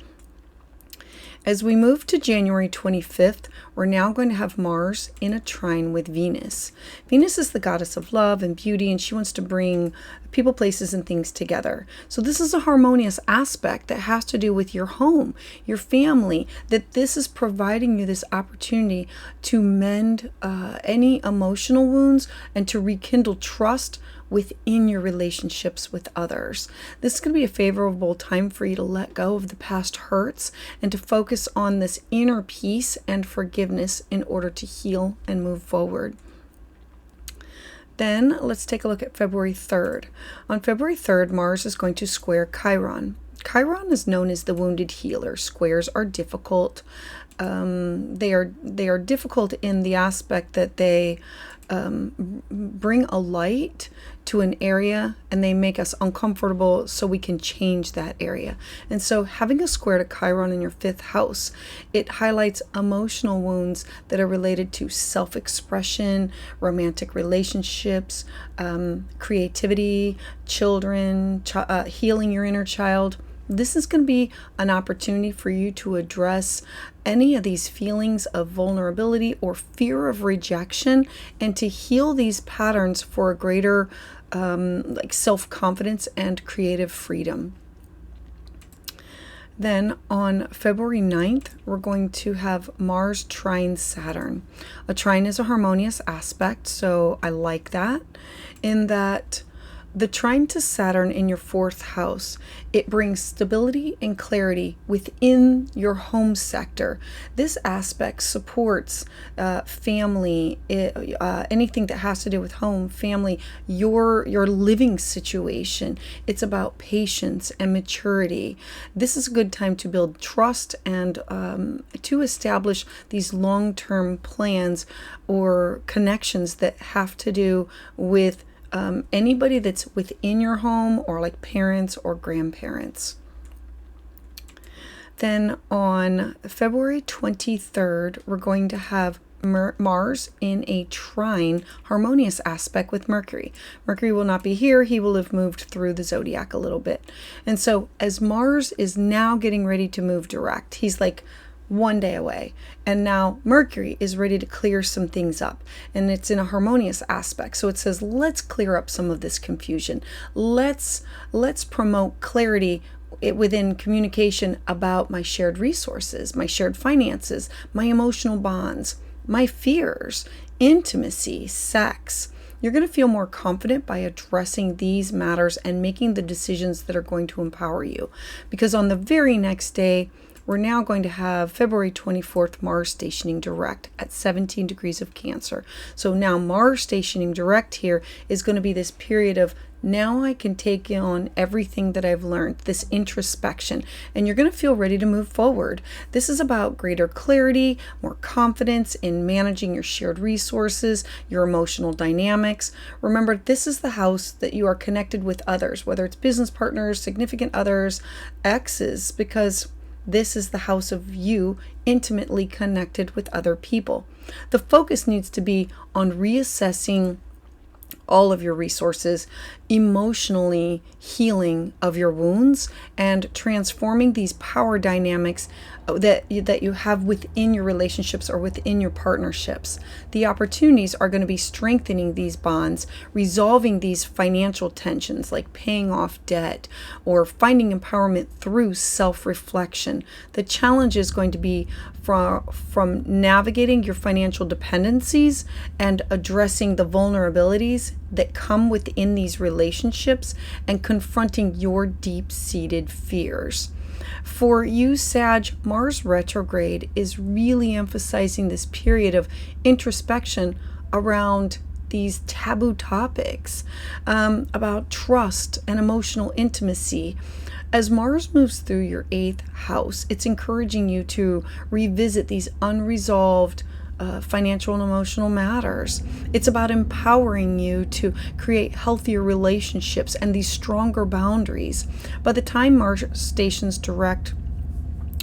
As we move to January 25th, we're now going to have Mars in a trine with Venus. Venus is the goddess of love and beauty, and she wants to bring people, places, and things together. So this is a harmonious aspect that has to do with your home, your family, that this is providing you this opportunity to mend any emotional wounds and to rekindle trust within your relationships with others. This is going to be a favorable time for you to let go of the past hurts and to focus on this inner peace and forgiveness in order to heal and move forward. Then let's take a look at February 3rd. On February 3rd, Mars is going to square Chiron. Chiron is known as the wounded healer. Squares are difficult. They are difficult in the aspect that they bring a light to an area and they make us uncomfortable so we can change that area. And so having a square to Chiron in your 5th house, it highlights emotional wounds that are related to self-expression, romantic relationships, creativity, children, healing your inner child. This is going to be an opportunity for you to address any of these feelings of vulnerability or fear of rejection and to heal these patterns for a greater self-confidence and creative freedom. Then on February 9th, we're going to have Mars trine Saturn. A trine is a harmonious aspect, so I like that in that the trine to Saturn in your 4th house, it brings stability and clarity within your home sector. This aspect supports family, anything that has to do with home, family, your living situation. It's about patience and maturity. This is a good time to build trust and to establish these long-term plans or connections that have to do with anybody that's within your home or like parents or grandparents. Then on February 23rd, we're going to have Mars in a trine harmonious aspect with Mercury. Mercury will not be here. He will have moved through the zodiac a little bit. And so as Mars is now getting ready to move direct, he's like one day away. And now Mercury is ready to clear some things up. And it's in a harmonious aspect. So it says, let's clear up some of this confusion. Let's promote clarity within communication about my shared resources, my shared finances, my emotional bonds, my fears, intimacy, sex. You're going to feel more confident by addressing these matters and making the decisions that are going to empower you. Because on the very next day, we're now going to have February 24th, Mars stationing direct at 17 degrees of Cancer. So now Mars stationing direct here is going to be this period of now I can take on everything that I've learned, this introspection, and you're going to feel ready to move forward. This is about greater clarity, more confidence in managing your shared resources, your emotional dynamics. Remember, this is the house that you are connected with others, whether it's business partners, significant others, exes, because this is the house of you intimately connected with other people. The focus needs to be on reassessing all of your resources, emotionally healing of your wounds, and transforming these power dynamics that you have within your relationships or within your partnerships. The opportunities are going to be strengthening these bonds, resolving these financial tensions like paying off debt or finding empowerment through self-reflection. The challenge is going to be from navigating your financial dependencies and addressing the vulnerabilities that come within these relationships and confronting your deep-seated fears. For you, Sag, Mars retrograde is really emphasizing this period of introspection around these taboo topics about trust and emotional intimacy. As Mars moves through your 8th house, it's encouraging you to revisit these unresolved financial and emotional matters. It's about empowering you to create healthier relationships and these stronger boundaries. By the time Mars stations direct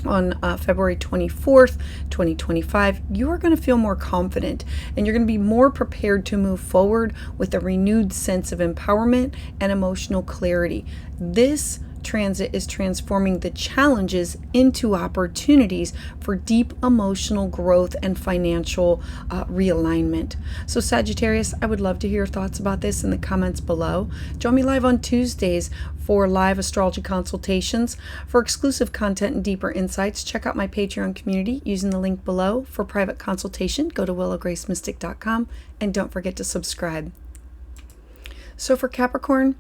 on February 24th, 2025, you are going to feel more confident and you're going to be more prepared to move forward with a renewed sense of empowerment and emotional clarity. This transit is transforming the challenges into opportunities for deep emotional growth and financial realignment. So Sagittarius, I would love to hear your thoughts about this in the comments below. Join me live on Tuesdays for live astrology consultations. For exclusive content and deeper insights, check out my Patreon community using the link below. For private consultation, go to willowgracemystic.com and don't forget to subscribe. So for Capricorn,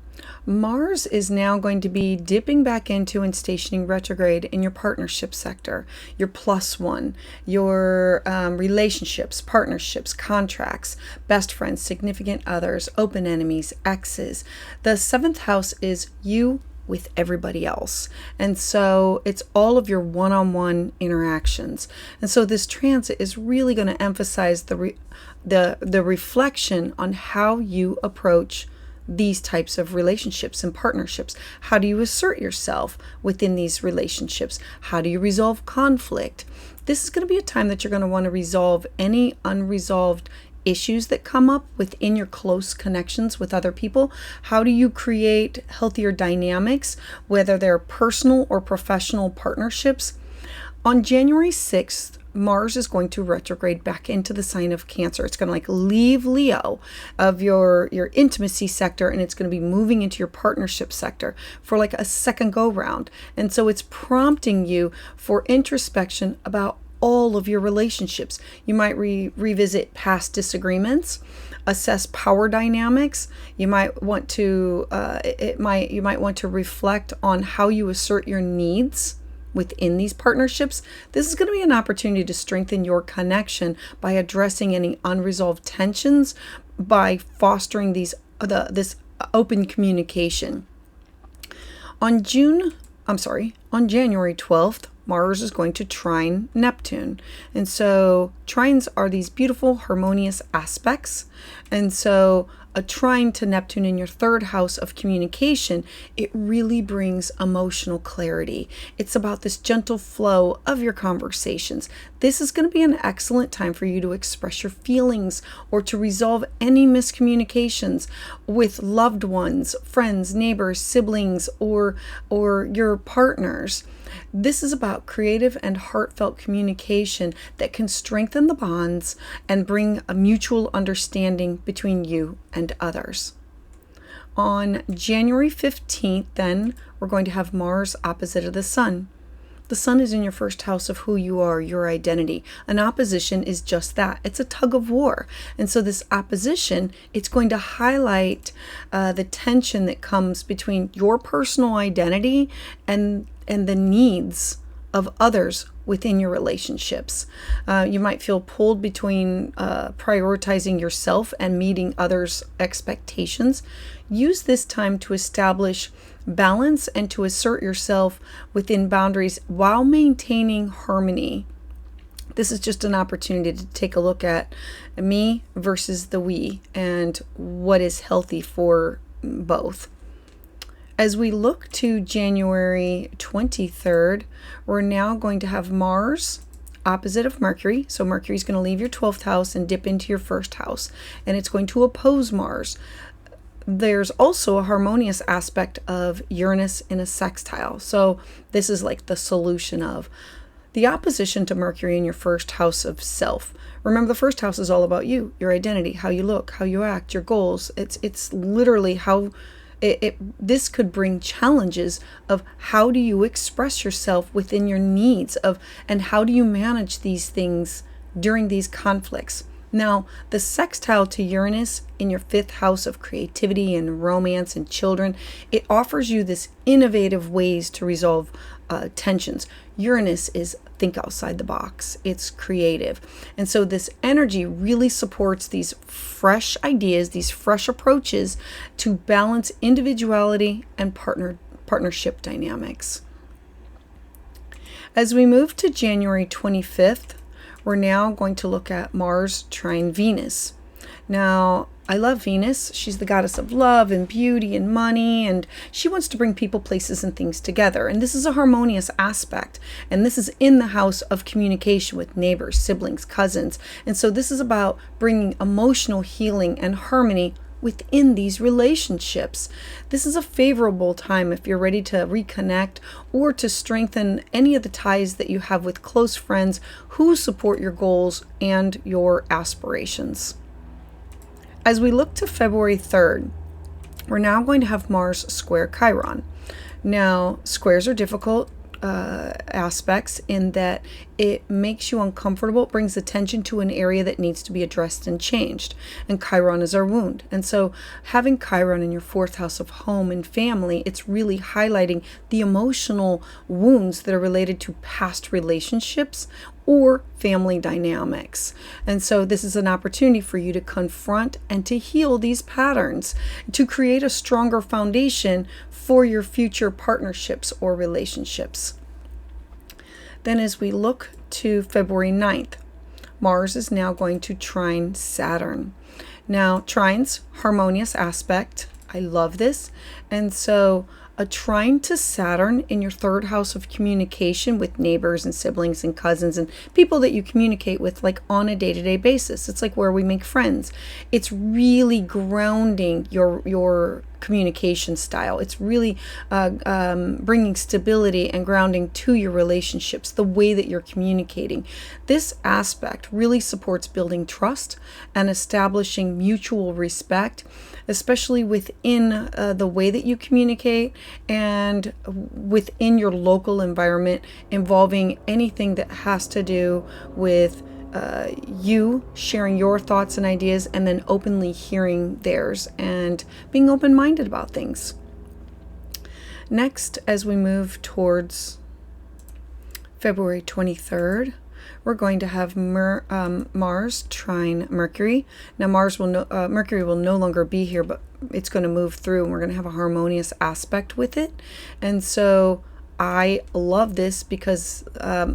Mars is now going to be dipping back into and stationing retrograde in your partnership sector, your +1, your relationships, partnerships, contracts, best friends, significant others, open enemies, exes. The 7th house is you with everybody else. And so it's all of your one-on-one interactions. And so this transit is really going to emphasize the reflection on how you approach these types of relationships and partnerships. How do you assert yourself within these relationships? How do you resolve conflict? This is going to be a time that you're going to want to resolve any unresolved issues that come up within your close connections with other people. How do you create healthier dynamics, whether they're personal or professional partnerships? On January 6th, Mars is going to retrograde back into the sign of Cancer. It's going to like leave Leo of your intimacy sector, and it's going to be moving into your partnership sector for like a second go round. And so it's prompting you for introspection about all of your relationships. You might revisit past disagreements, assess power dynamics. You might want to you might want to reflect on how you assert your needs within these partnerships. This is going to be an opportunity to strengthen your connection by addressing any unresolved tensions, by fostering this open communication. On January 12th, Mars is going to trine Neptune. And so trines are these beautiful harmonious aspects. And so a trine to Neptune in your 3rd house of communication, it really brings emotional clarity. It's about this gentle flow of your conversations. This is going to be an excellent time for you to express your feelings or to resolve any miscommunications with loved ones, friends, neighbors, siblings, or your partners. This is about creative and heartfelt communication that can strengthen the bonds and bring a mutual understanding between you and others. On January 15th, then, we're going to have Mars opposite of the Sun. The Sun is in your 1st house of who you are, your identity. An opposition is just that. It's a tug of war. And so this opposition, it's going to highlight the tension that comes between your personal identity and the needs of others within your relationships. You might feel pulled between prioritizing yourself and meeting others' expectations. Use this time to establish balance and to assert yourself within boundaries while maintaining harmony. This is just an opportunity to take a look at me versus the we and what is healthy for both. As we look to January 23rd, we're now going to have Mars opposite of Mercury. So Mercury is going to leave your 12th house and dip into your 1st house, and it's going to oppose Mars. There's also a harmonious aspect of Uranus in a sextile. So this is like the solution of the opposition to Mercury in your 1st house of self. Remember, the 1st house is all about you, your identity, how you look, how you act, your goals. It's literally how this could bring challenges of how do you express yourself within your needs and how do you manage these things during these conflicts. Now, the sextile to Uranus in your 5th house of creativity and romance and children, it offers you this innovative ways to resolve tensions. Uranus is think outside the box. It's creative. And so this energy really supports these fresh ideas, these fresh approaches to balance individuality and partnership dynamics. As we move to January 25th, we're now going to look at Mars trine Venus. Now, I love Venus. She's the goddess of love and beauty and money, and she wants to bring people, places, and things together. And this is a harmonious aspect. And this is in the house of communication with neighbors, siblings, cousins. And so this is about bringing emotional healing and harmony within these relationships. This is a favorable time if you're ready to reconnect or to strengthen any of the ties that you have with close friends who support your goals and your aspirations. As we look to February 3rd, we're now going to have Mars square Chiron. Now, squares are difficult aspects in that it makes you uncomfortable. It brings attention to an area that needs to be addressed and changed. And Chiron is our wound. And so having Chiron in your 4th house of home and family, it's really highlighting the emotional wounds that are related to past relationships or family dynamics. And so this is an opportunity for you to confront and to heal these patterns, to create a stronger foundation for your future partnerships or relationships. Then as we look to February 9th, Mars is now going to trine Saturn. Now, trines, harmonious aspect. I love this. And so a trine to Saturn in your 3rd house of communication with neighbors and siblings and cousins and people that you communicate with like on a day-to-day basis. It's like where we make friends. It's really grounding your communication style. It's really bringing stability and grounding to your relationships, the way that you're communicating. This aspect really supports building trust and establishing mutual respect, especially within the way that you communicate and within your local environment, involving anything that has to do with you sharing your thoughts and ideas and then openly hearing theirs and being open-minded about things. Next, as we move towards February 23rd, we're going to have Mars trine Mercury. Now Mercury will no longer be here, but it's going to move through and we're going to have a harmonious aspect with it. And so I love this because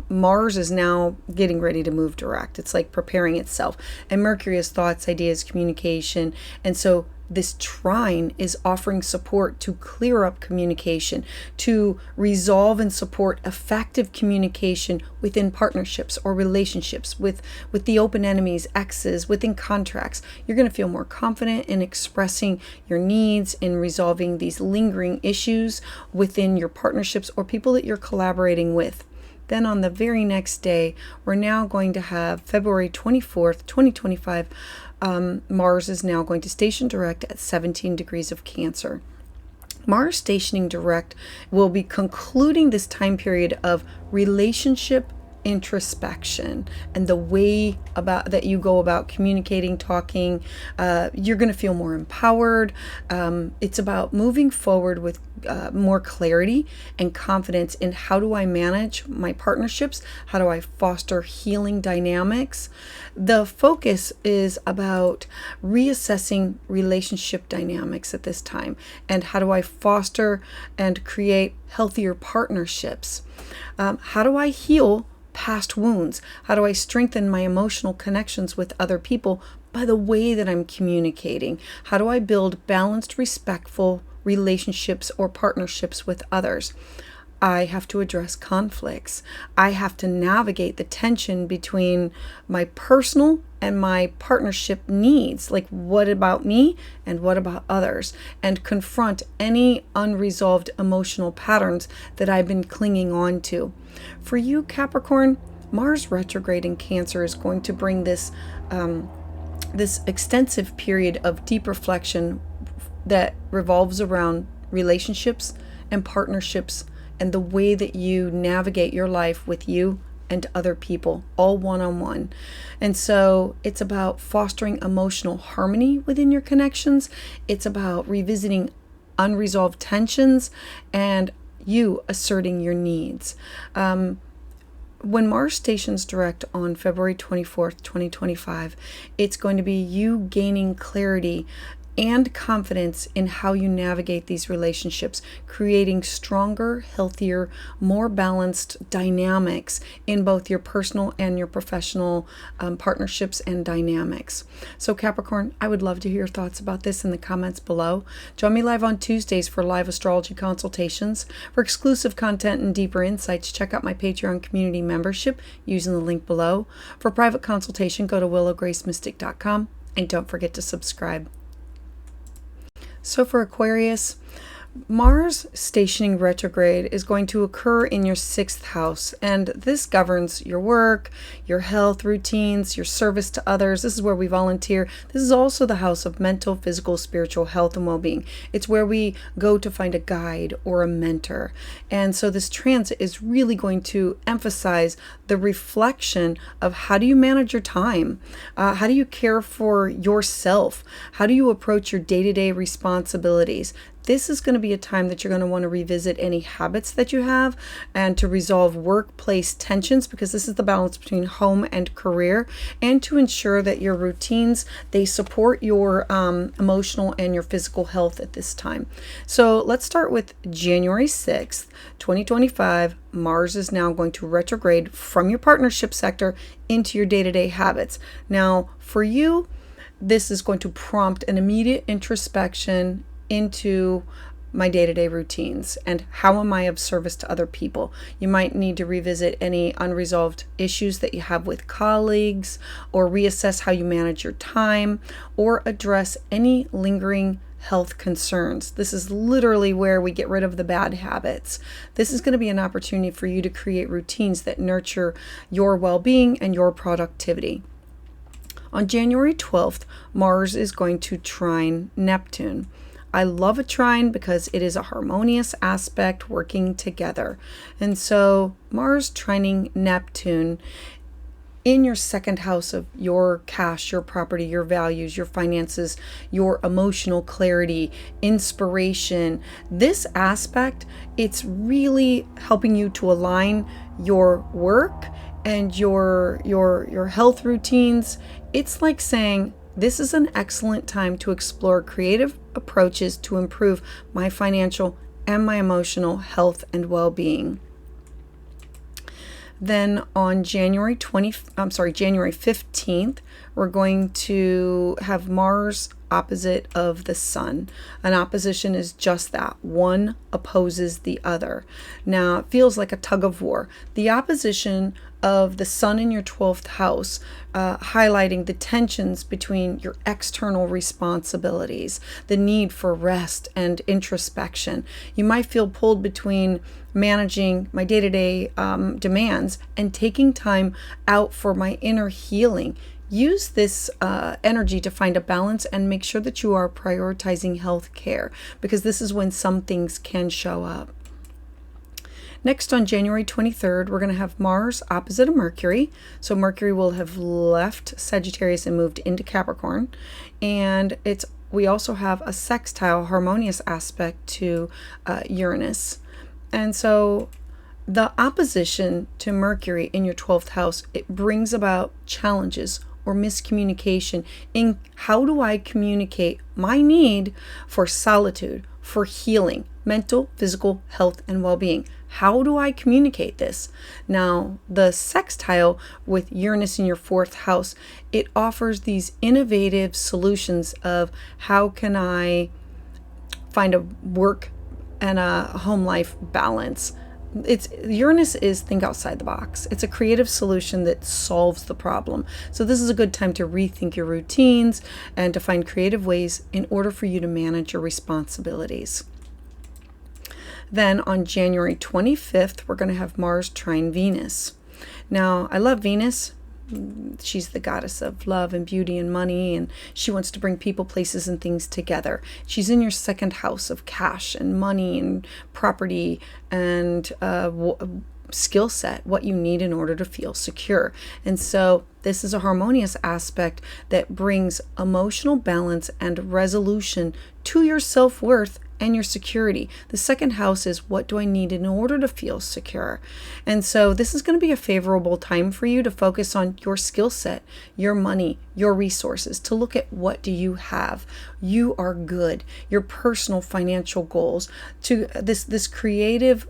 Mars is now getting ready to move direct. It's like preparing itself. And Mercury is thoughts, ideas, communication. And so this trine is offering support to clear up communication, to resolve and support effective communication within partnerships or relationships with the open enemies, exes, within contracts. You're going to feel more confident in expressing your needs, in resolving these lingering issues within your partnerships or people that you're collaborating with. Then on the very next day, we're now going to have February 24th, 2025. Mars is now going to station direct at 17 degrees of Cancer. Mars stationing direct will be concluding this time period of relationship introspection and the way that you go about communicating, talking. You're going to feel more empowered. It's about moving forward with more clarity and confidence in how do I manage my partnerships? How do I foster healing dynamics? The focus is about reassessing relationship dynamics at this time and how do I foster and create healthier partnerships? How do I heal past wounds? How do I strengthen my emotional connections with other people by the way that I'm communicating? How do I build balanced, respectful relationships or partnerships with others? I have to address conflicts. I have to navigate the tension between my personal and my partnership needs, like what about me and what about others, and confront any unresolved emotional patterns that I've been clinging on to. For you, Capricorn, Mars retrograde in Cancer is going to bring this extensive period of deep reflection that revolves around relationships and partnerships and the way that you navigate your life with you and other people, all one-on-one. And so it's about fostering emotional harmony within your connections. It's about revisiting unresolved tensions and you asserting your needs. When Mars stations direct on February 24th, 2025, it's going to be you gaining clarity and confidence in how you navigate these relationships, creating stronger, healthier, more balanced dynamics in both your personal and your professional partnerships and dynamics. So Capricorn, I would love to hear your thoughts about this in the comments below. Join me live on Tuesdays for live astrology consultations. For exclusive content and deeper insights, check out my Patreon community membership using the link below. For private consultation, go to willowgracemystic.com, and don't forget to subscribe. So for Aquarius, Mars stationing retrograde is going to occur in your 6th house, and this governs your work, your health routines, your service to others. This is where we volunteer. This is also the house of mental, physical, spiritual health and well-being. It's where we go to find a guide or a mentor. And so this transit is really going to emphasize the reflection of how do you manage your time? How do you care for yourself? How do you approach your day-to-day responsibilities? This is going to be a time that you're going to want to revisit any habits that you have and to resolve workplace tensions, because this is the balance between home and career, and to ensure that your routines, they support your emotional and your physical health at this time. So let's start with January 6th, 2025. Mars is now going to retrograde from your partnership sector into your day-to-day habits. Now, for you, this is going to prompt an immediate introspection into my day-to-day routines and how am I of service to other people. You might need to revisit any unresolved issues that you have with colleagues, or reassess how you manage your time, or address any lingering health concerns. This is literally where we get rid of the bad habits. This is going to be an opportunity for you to create routines that nurture your well-being and your productivity. On January 12th, Mars is going to trine Neptune. I love a trine because it is a harmonious aspect working together. And so Mars trining Neptune in your 2nd house of your cash, your property, your values, your finances, your emotional clarity, inspiration. This aspect, it's really helping you to align your work and your health routines. It's like saying, this is an excellent time to explore creative approaches to improve my financial and my emotional health and well-being. Then on January 15th, we're going to have Mars opposite of the Sun. An opposition is just that. One opposes the other. Now, it feels like a tug of war. The opposition of the Sun in your 12th house, highlighting the tensions between your external responsibilities, the need for rest and introspection. You might feel pulled between managing my day-to-day demands and taking time out for my inner healing. Use this energy to find a balance and make sure that you are prioritizing health care, because this is when some things can show up. Next, on January 23rd, we're going to have Mars opposite of Mercury. So Mercury will have left Sagittarius and moved into Capricorn. And we also have a sextile, harmonious aspect to Uranus. And so the opposition to Mercury in your 12th house, it brings about challenges or miscommunication in how do I communicate my need for solitude, for healing, mental, physical health, and well-being. How do I communicate this? Now, the sextile with Uranus in your 4th house, it offers these innovative solutions of how can I find a work and a home life balance. Uranus is think outside the box. It's a creative solution that solves the problem. So this is a good time to rethink your routines and to find creative ways in order for you to manage your responsibilities. Then on January 25th, we're going to have Mars trine Venus. Now, I love Venus. She's the goddess of love and beauty and money, and she wants to bring people, places, and things together. She's in your 2nd house of cash and money and property and skill set, what you need in order to feel secure. And so this is a harmonious aspect that brings emotional balance and resolution to your self-worth and your security. The second house is, what do I need in order to feel secure? And so this is going to be a favorable time for you to focus on your skill set, your money, your resources, to look at what do you have. You are good. Your personal financial goals, to this creative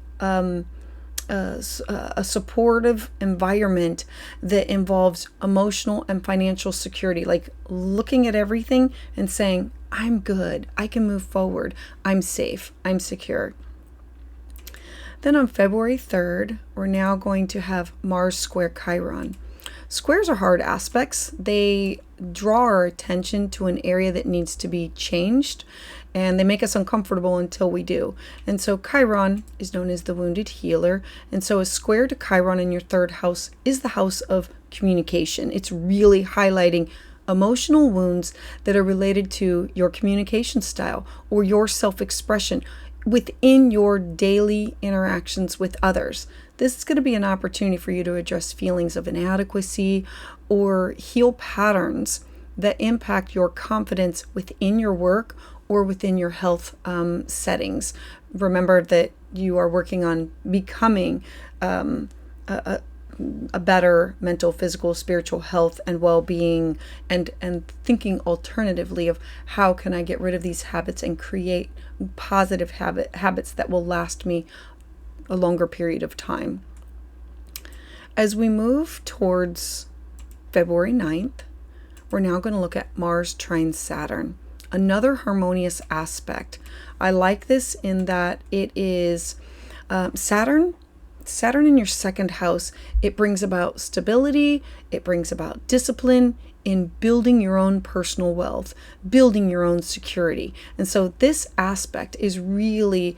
a supportive environment that involves emotional and financial security, like looking at everything and saying, I'm good, I can move forward, I'm safe, I'm secure. Then on February 3rd, we're now going to have Mars square Chiron. Squares are hard aspects. They draw our attention to an area that needs to be changed, and they make us uncomfortable until we do. And so Chiron is known as the wounded healer. And so a square to Chiron in your third house is the house of communication. It's really highlighting emotional wounds that are related to your communication style or your self-expression within your daily interactions with others. This is going to be an opportunity for you to address feelings of inadequacy or heal patterns that impact your confidence within your work or within your health settings. Remember that you are working on becoming a better mental, physical, spiritual health and well-being, and thinking alternatively of how can I get rid of these habits and create positive habits that will last me a longer period of time. As we move towards February 9th, we're now going to look at Mars trine Saturn, another harmonious aspect. I like this in that it is Saturn in your second house. It brings about stability, it brings about discipline in building your own personal wealth, building your own security. And so this aspect is really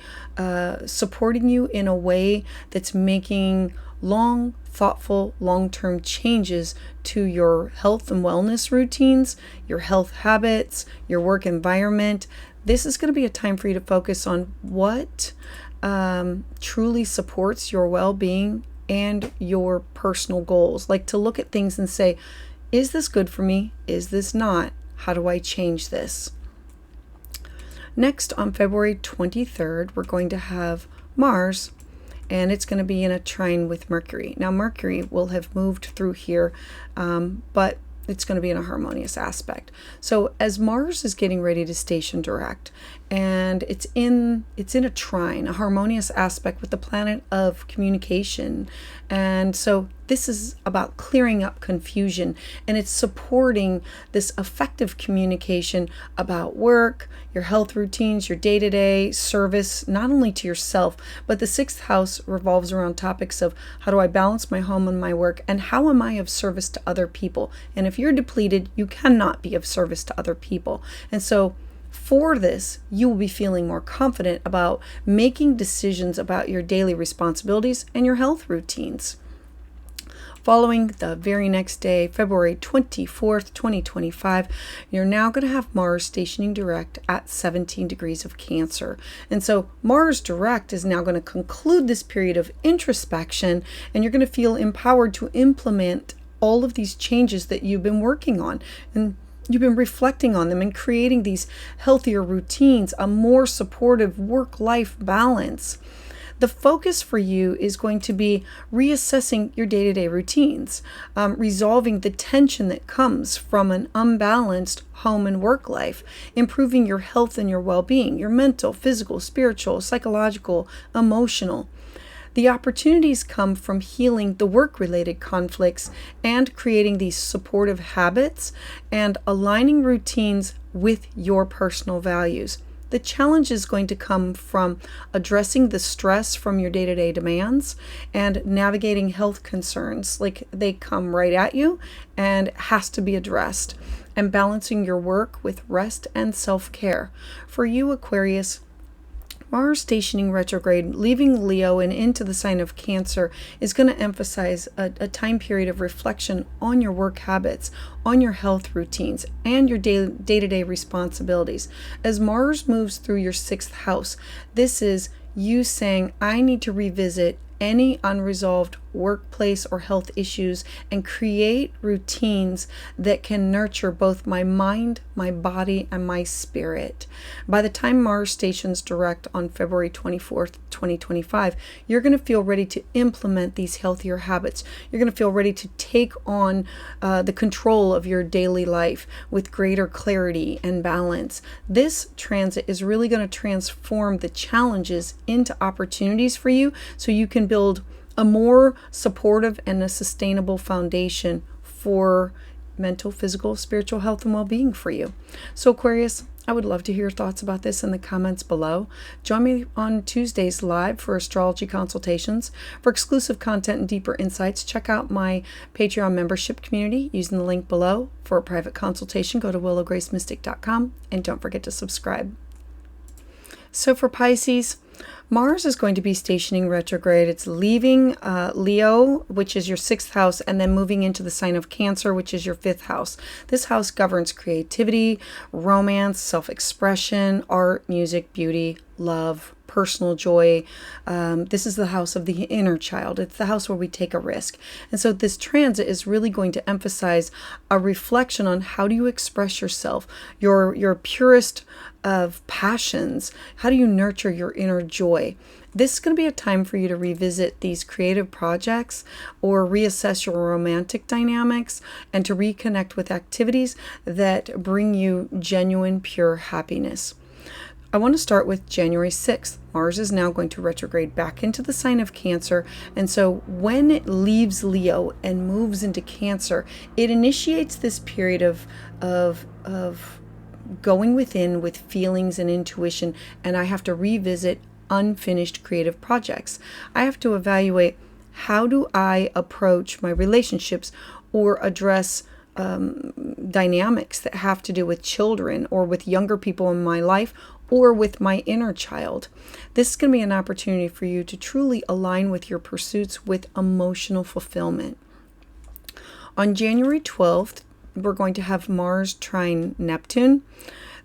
supporting you in a way that's making thoughtful, long-term changes to your health and wellness routines, your health habits, your work environment. This is going to be a time for you to focus on what truly supports your well-being and your personal goals. Like to look at things and say, is this good for me? Is this not? How do I change this? Next, on February 23rd, we're going to have Mars, and it's going to be in a trine with Mercury. Now, Mercury will have moved through here, but it's going to be in a harmonious aspect. So as Mars is getting ready to station direct, and it's in a trine, a harmonious aspect with the planet of communication. And so this is about clearing up confusion, and it's supporting this effective communication about work, your health routines, your day-to-day service, not only to yourself, but the sixth house revolves around topics of how do I balance my home and my work, and how am I of service to other people? And if you're depleted, you cannot be of service to other people. And so for this, you will be feeling more confident about making decisions about your daily responsibilities and your health routines. Following the very next day, February 24th, 2025, you're now going to have Mars stationing direct at 17 degrees of Cancer. And so Mars direct is now going to conclude this period of introspection, and you're going to feel empowered to implement all of these changes that you've been working on. And you've been reflecting on them and creating these healthier routines, a more supportive work-life balance. The focus for you is going to be reassessing your day-to-day routines, resolving the tension that comes from an unbalanced home and work life, improving your health and your well-being, your mental, physical, spiritual, psychological, emotional. The opportunities come from healing the work-related conflicts and creating these supportive habits and aligning routines with your personal values. The challenge is going to come from addressing the stress from your day-to-day demands and navigating health concerns, like they come right at you and has to be addressed, and balancing your work with rest and self-care. For you, Aquarius, Mars stationing retrograde, leaving Leo and into the sign of Cancer, is going to emphasize a time period of reflection on your work habits, on your health routines, and your day-to-day responsibilities. As Mars moves through your sixth house, this is you saying, I need to revisit any unresolved workplace or health issues and create routines that can nurture both my mind, my body, and my spirit. By the time Mars stations direct on February 24th, 2025, you're going to feel ready to implement these healthier habits. You're going to feel ready to take on the control of your daily life with greater clarity and balance. This transit is really going to transform the challenges into opportunities for you so you can build a more supportive and a sustainable foundation for mental, physical, spiritual health and well-being for you. So Aquarius, I would love to hear your thoughts about this in the comments below. Join me on Tuesdays live for astrology consultations. For exclusive content and deeper insights, check out my Patreon membership community using the link below. For a private consultation, go to willowgracemystic.com and don't forget to subscribe. So for Pisces, Mars is going to be stationing retrograde. It's leaving Leo, which is your 6th house, and then moving into the sign of Cancer, which is your 5th house. This house governs creativity, romance, self-expression, art, music, beauty, love, personal joy. This is the house of the inner child. It's the house where we take a risk. And so this transit is really going to emphasize a reflection on how do you express yourself, your purest of passions. How do you nurture your inner joy? This is going to be a time for you to revisit these creative projects or reassess your romantic dynamics and to reconnect with activities that bring you genuine, pure happiness. I want to start with January 6th. Mars is now going to retrograde back into the sign of Cancer. And so when it leaves Leo and moves into Cancer, it initiates this period of going within with feelings and intuition. And I have to revisit unfinished creative projects. I have to evaluate, how do I approach my relationships or address dynamics that have to do with children or with younger people in my life or with my inner child. This is going to be an opportunity for you to truly align with your pursuits with emotional fulfillment. On January 12th, we're going to have Mars trine Neptune.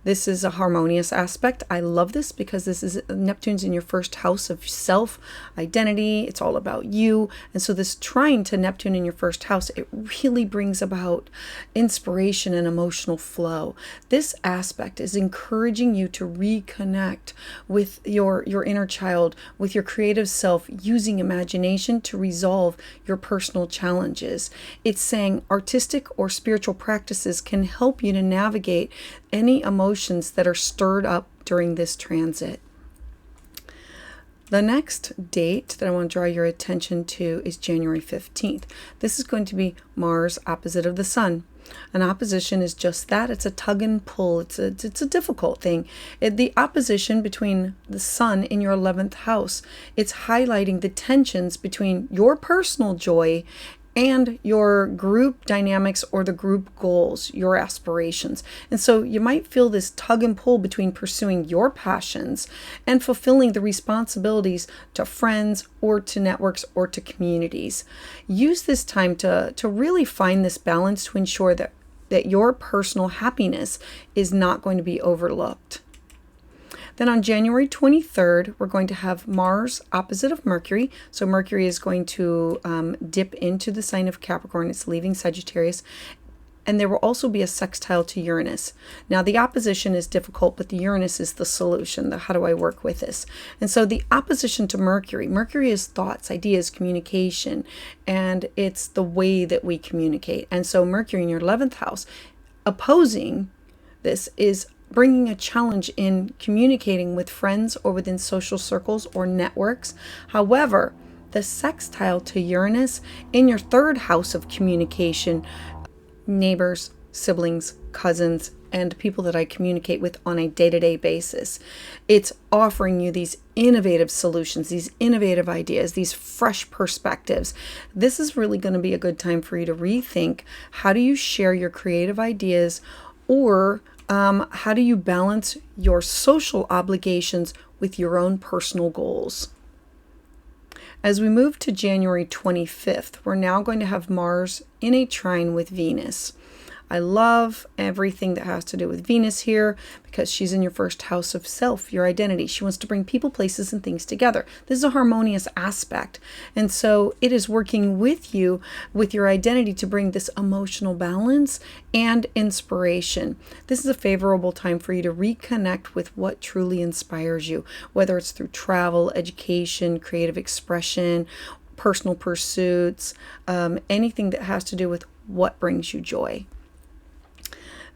This is a harmonious aspect. I love this because this is Neptune's in your 1st house of self, identity. It's all about you. And so this trine to Neptune in your 1st house, it really brings about inspiration and emotional flow. This aspect is encouraging you to reconnect with your inner child, with your creative self, using imagination to resolve your personal challenges. It's saying artistic or spiritual practices can help you to navigate any emotions that are stirred up during this transit. The next date that I want to draw your attention to is January 15th. This is going to be Mars opposite of the Sun. An opposition is just that. It's a tug and pull. It's a difficult thing. The opposition between the Sun in your 11th house, it's highlighting the tensions between your personal joy and your group dynamics or the group goals, your aspirations. And so you might feel this tug and pull between pursuing your passions and fulfilling the responsibilities to friends or to networks or to communities. Use this time to really find this balance to ensure that your personal happiness is not going to be overlooked. Then on January 23rd, we're going to have Mars opposite of Mercury. So Mercury is going to dip into the sign of Capricorn. It's leaving Sagittarius. And there will also be a sextile to Uranus. Now, the opposition is difficult, but the Uranus is the solution. How do I work with this? And so the opposition to Mercury is thoughts, ideas, communication, and it's the way that we communicate. And so Mercury in your 11th house, opposing this is bringing a challenge in communicating with friends or within social circles or networks. However, the sextile to Uranus in your 3rd house of communication, neighbors, siblings, cousins, and people that I communicate with on a day-to-day basis. It's offering you these innovative solutions, these innovative ideas, these fresh perspectives. This is really going to be a good time for you to rethink, how do you share your creative ideas, or how do you balance your social obligations with your own personal goals? As we move to January 25th, we're now going to have Mars in a trine with Venus. I love everything that has to do with Venus here because she's in your first house of self, your identity. She wants to bring people, places, and things together. This is a harmonious aspect. And so it is working with you, with your identity, to bring this emotional balance and inspiration. This is a favorable time for you to reconnect with what truly inspires you, whether it's through travel, education, creative expression, personal pursuits, anything that has to do with what brings you joy.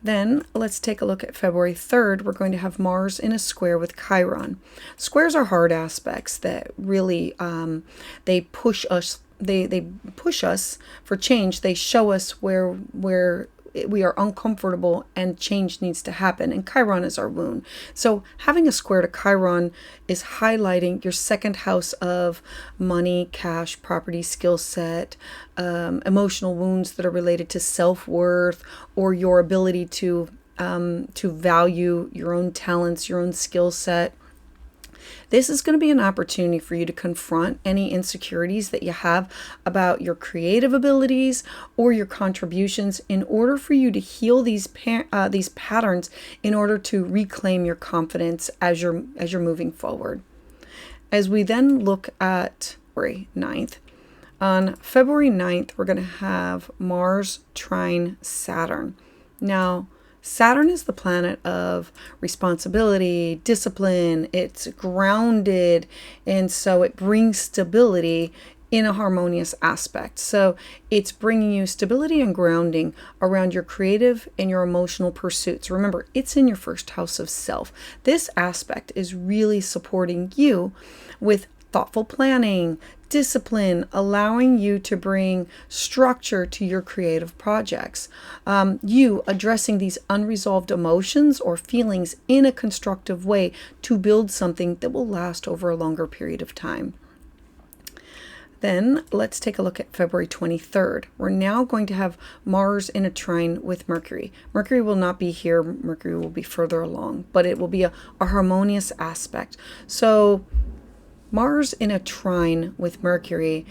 Then let's take a look at February 3rd. We're going to have Mars in a square with Chiron. Squares are hard aspects that really, they push us. They push us for change. They show us where we are uncomfortable and change needs to happen. And Chiron is our wound. So having a square to Chiron is highlighting your second house of money, cash, property, skill set, emotional wounds that are related to self-worth or your ability to value your own talents, your own skill set. This is going to be an opportunity for you to confront any insecurities that you have about your creative abilities or your contributions in order for you to heal these patterns in order to reclaim your confidence as you're moving forward. As we then look at February 9th, on February 9th, we're going to have Mars trine Saturn. Now, Saturn is the planet of responsibility, discipline, it's grounded, and so it brings stability in a harmonious aspect. So it's bringing you stability and grounding around your creative and your emotional pursuits. Remember, it's in your first house of self. This aspect is really supporting you with thoughtful planning, discipline, allowing you to bring structure to your creative projects. You addressing these unresolved emotions or feelings in a constructive way to build something that will last over a longer period of time. Then let's take a look at February 23rd. We're now going to have Mars in a trine with Mercury. Mercury will not be here. Mercury will be further along, but it will be a harmonious aspect. So Mars in a trine with Mercury,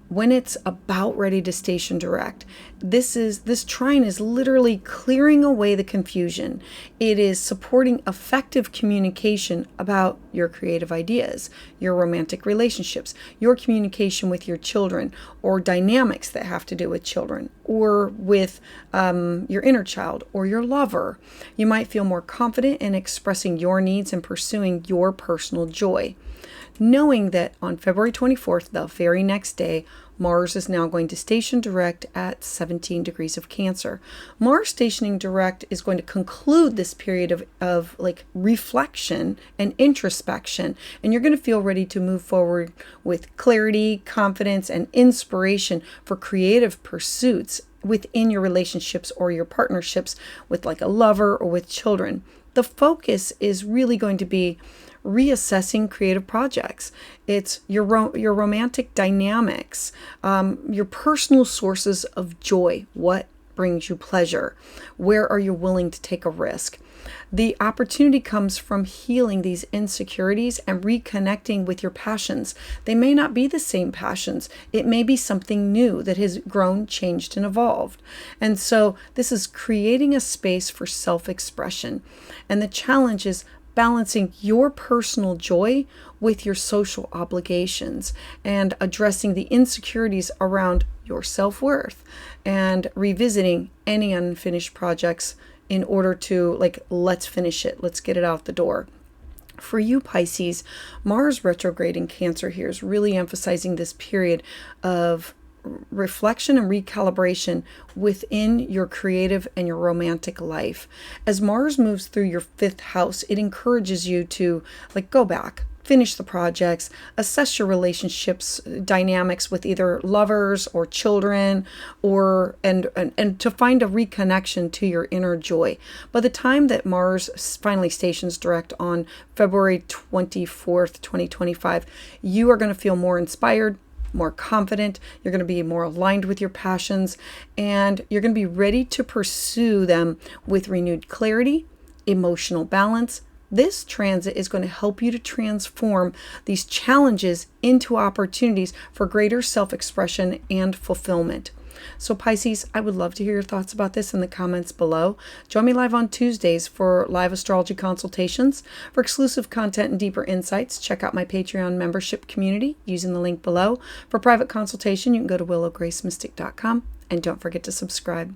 when it's about ready to station direct, this trine is literally clearing away the confusion. It is supporting effective communication about your creative ideas, your romantic relationships, your communication with your children, or dynamics that have to do with children, or with your inner child or your lover. You might feel more confident in expressing your needs and pursuing your personal joy, knowing that on February 24th, the very next day, Mars is now going to station direct at 17 degrees of Cancer. Mars stationing direct is going to conclude this period of like reflection and introspection, and you're going to feel ready to move forward with clarity, confidence, and inspiration for creative pursuits within your relationships or your partnerships with like a lover or with children. The focus is really going to be reassessing creative projects. It's your romantic dynamics, your personal sources of joy. What brings you pleasure? Where are you willing to take a risk? The opportunity comes from healing these insecurities and reconnecting with your passions. They may not be the same passions. It may be something new that has grown, changed, and evolved. And so this is creating a space for self-expression. And the challenge is balancing your personal joy with your social obligations and addressing the insecurities around your self-worth and revisiting any unfinished projects in order to let's finish it. Let's get it out the door. For you, Pisces, Mars retrograde in Cancer here is really emphasizing this period of reflection and recalibration within your creative and your romantic life. As Mars moves through your fifth house, it encourages you to go back, finish the projects, assess your relationships dynamics with either lovers or children, and to find a reconnection to your inner joy. By the time that Mars finally stations direct on February 24th, 2025, you are going to feel more inspired, more confident, you're going to be more aligned with your passions, and you're going to be ready to pursue them with renewed clarity, emotional balance. This transit is going to help you to transform these challenges into opportunities for greater self-expression and fulfillment. So Pisces, I would love to hear your thoughts about this in the comments below. Join me live on Tuesdays for live astrology consultations. For exclusive content and deeper insights, check out my Patreon membership community using the link below. For private consultation, you can go to willowgracemystic.com, and don't forget to subscribe.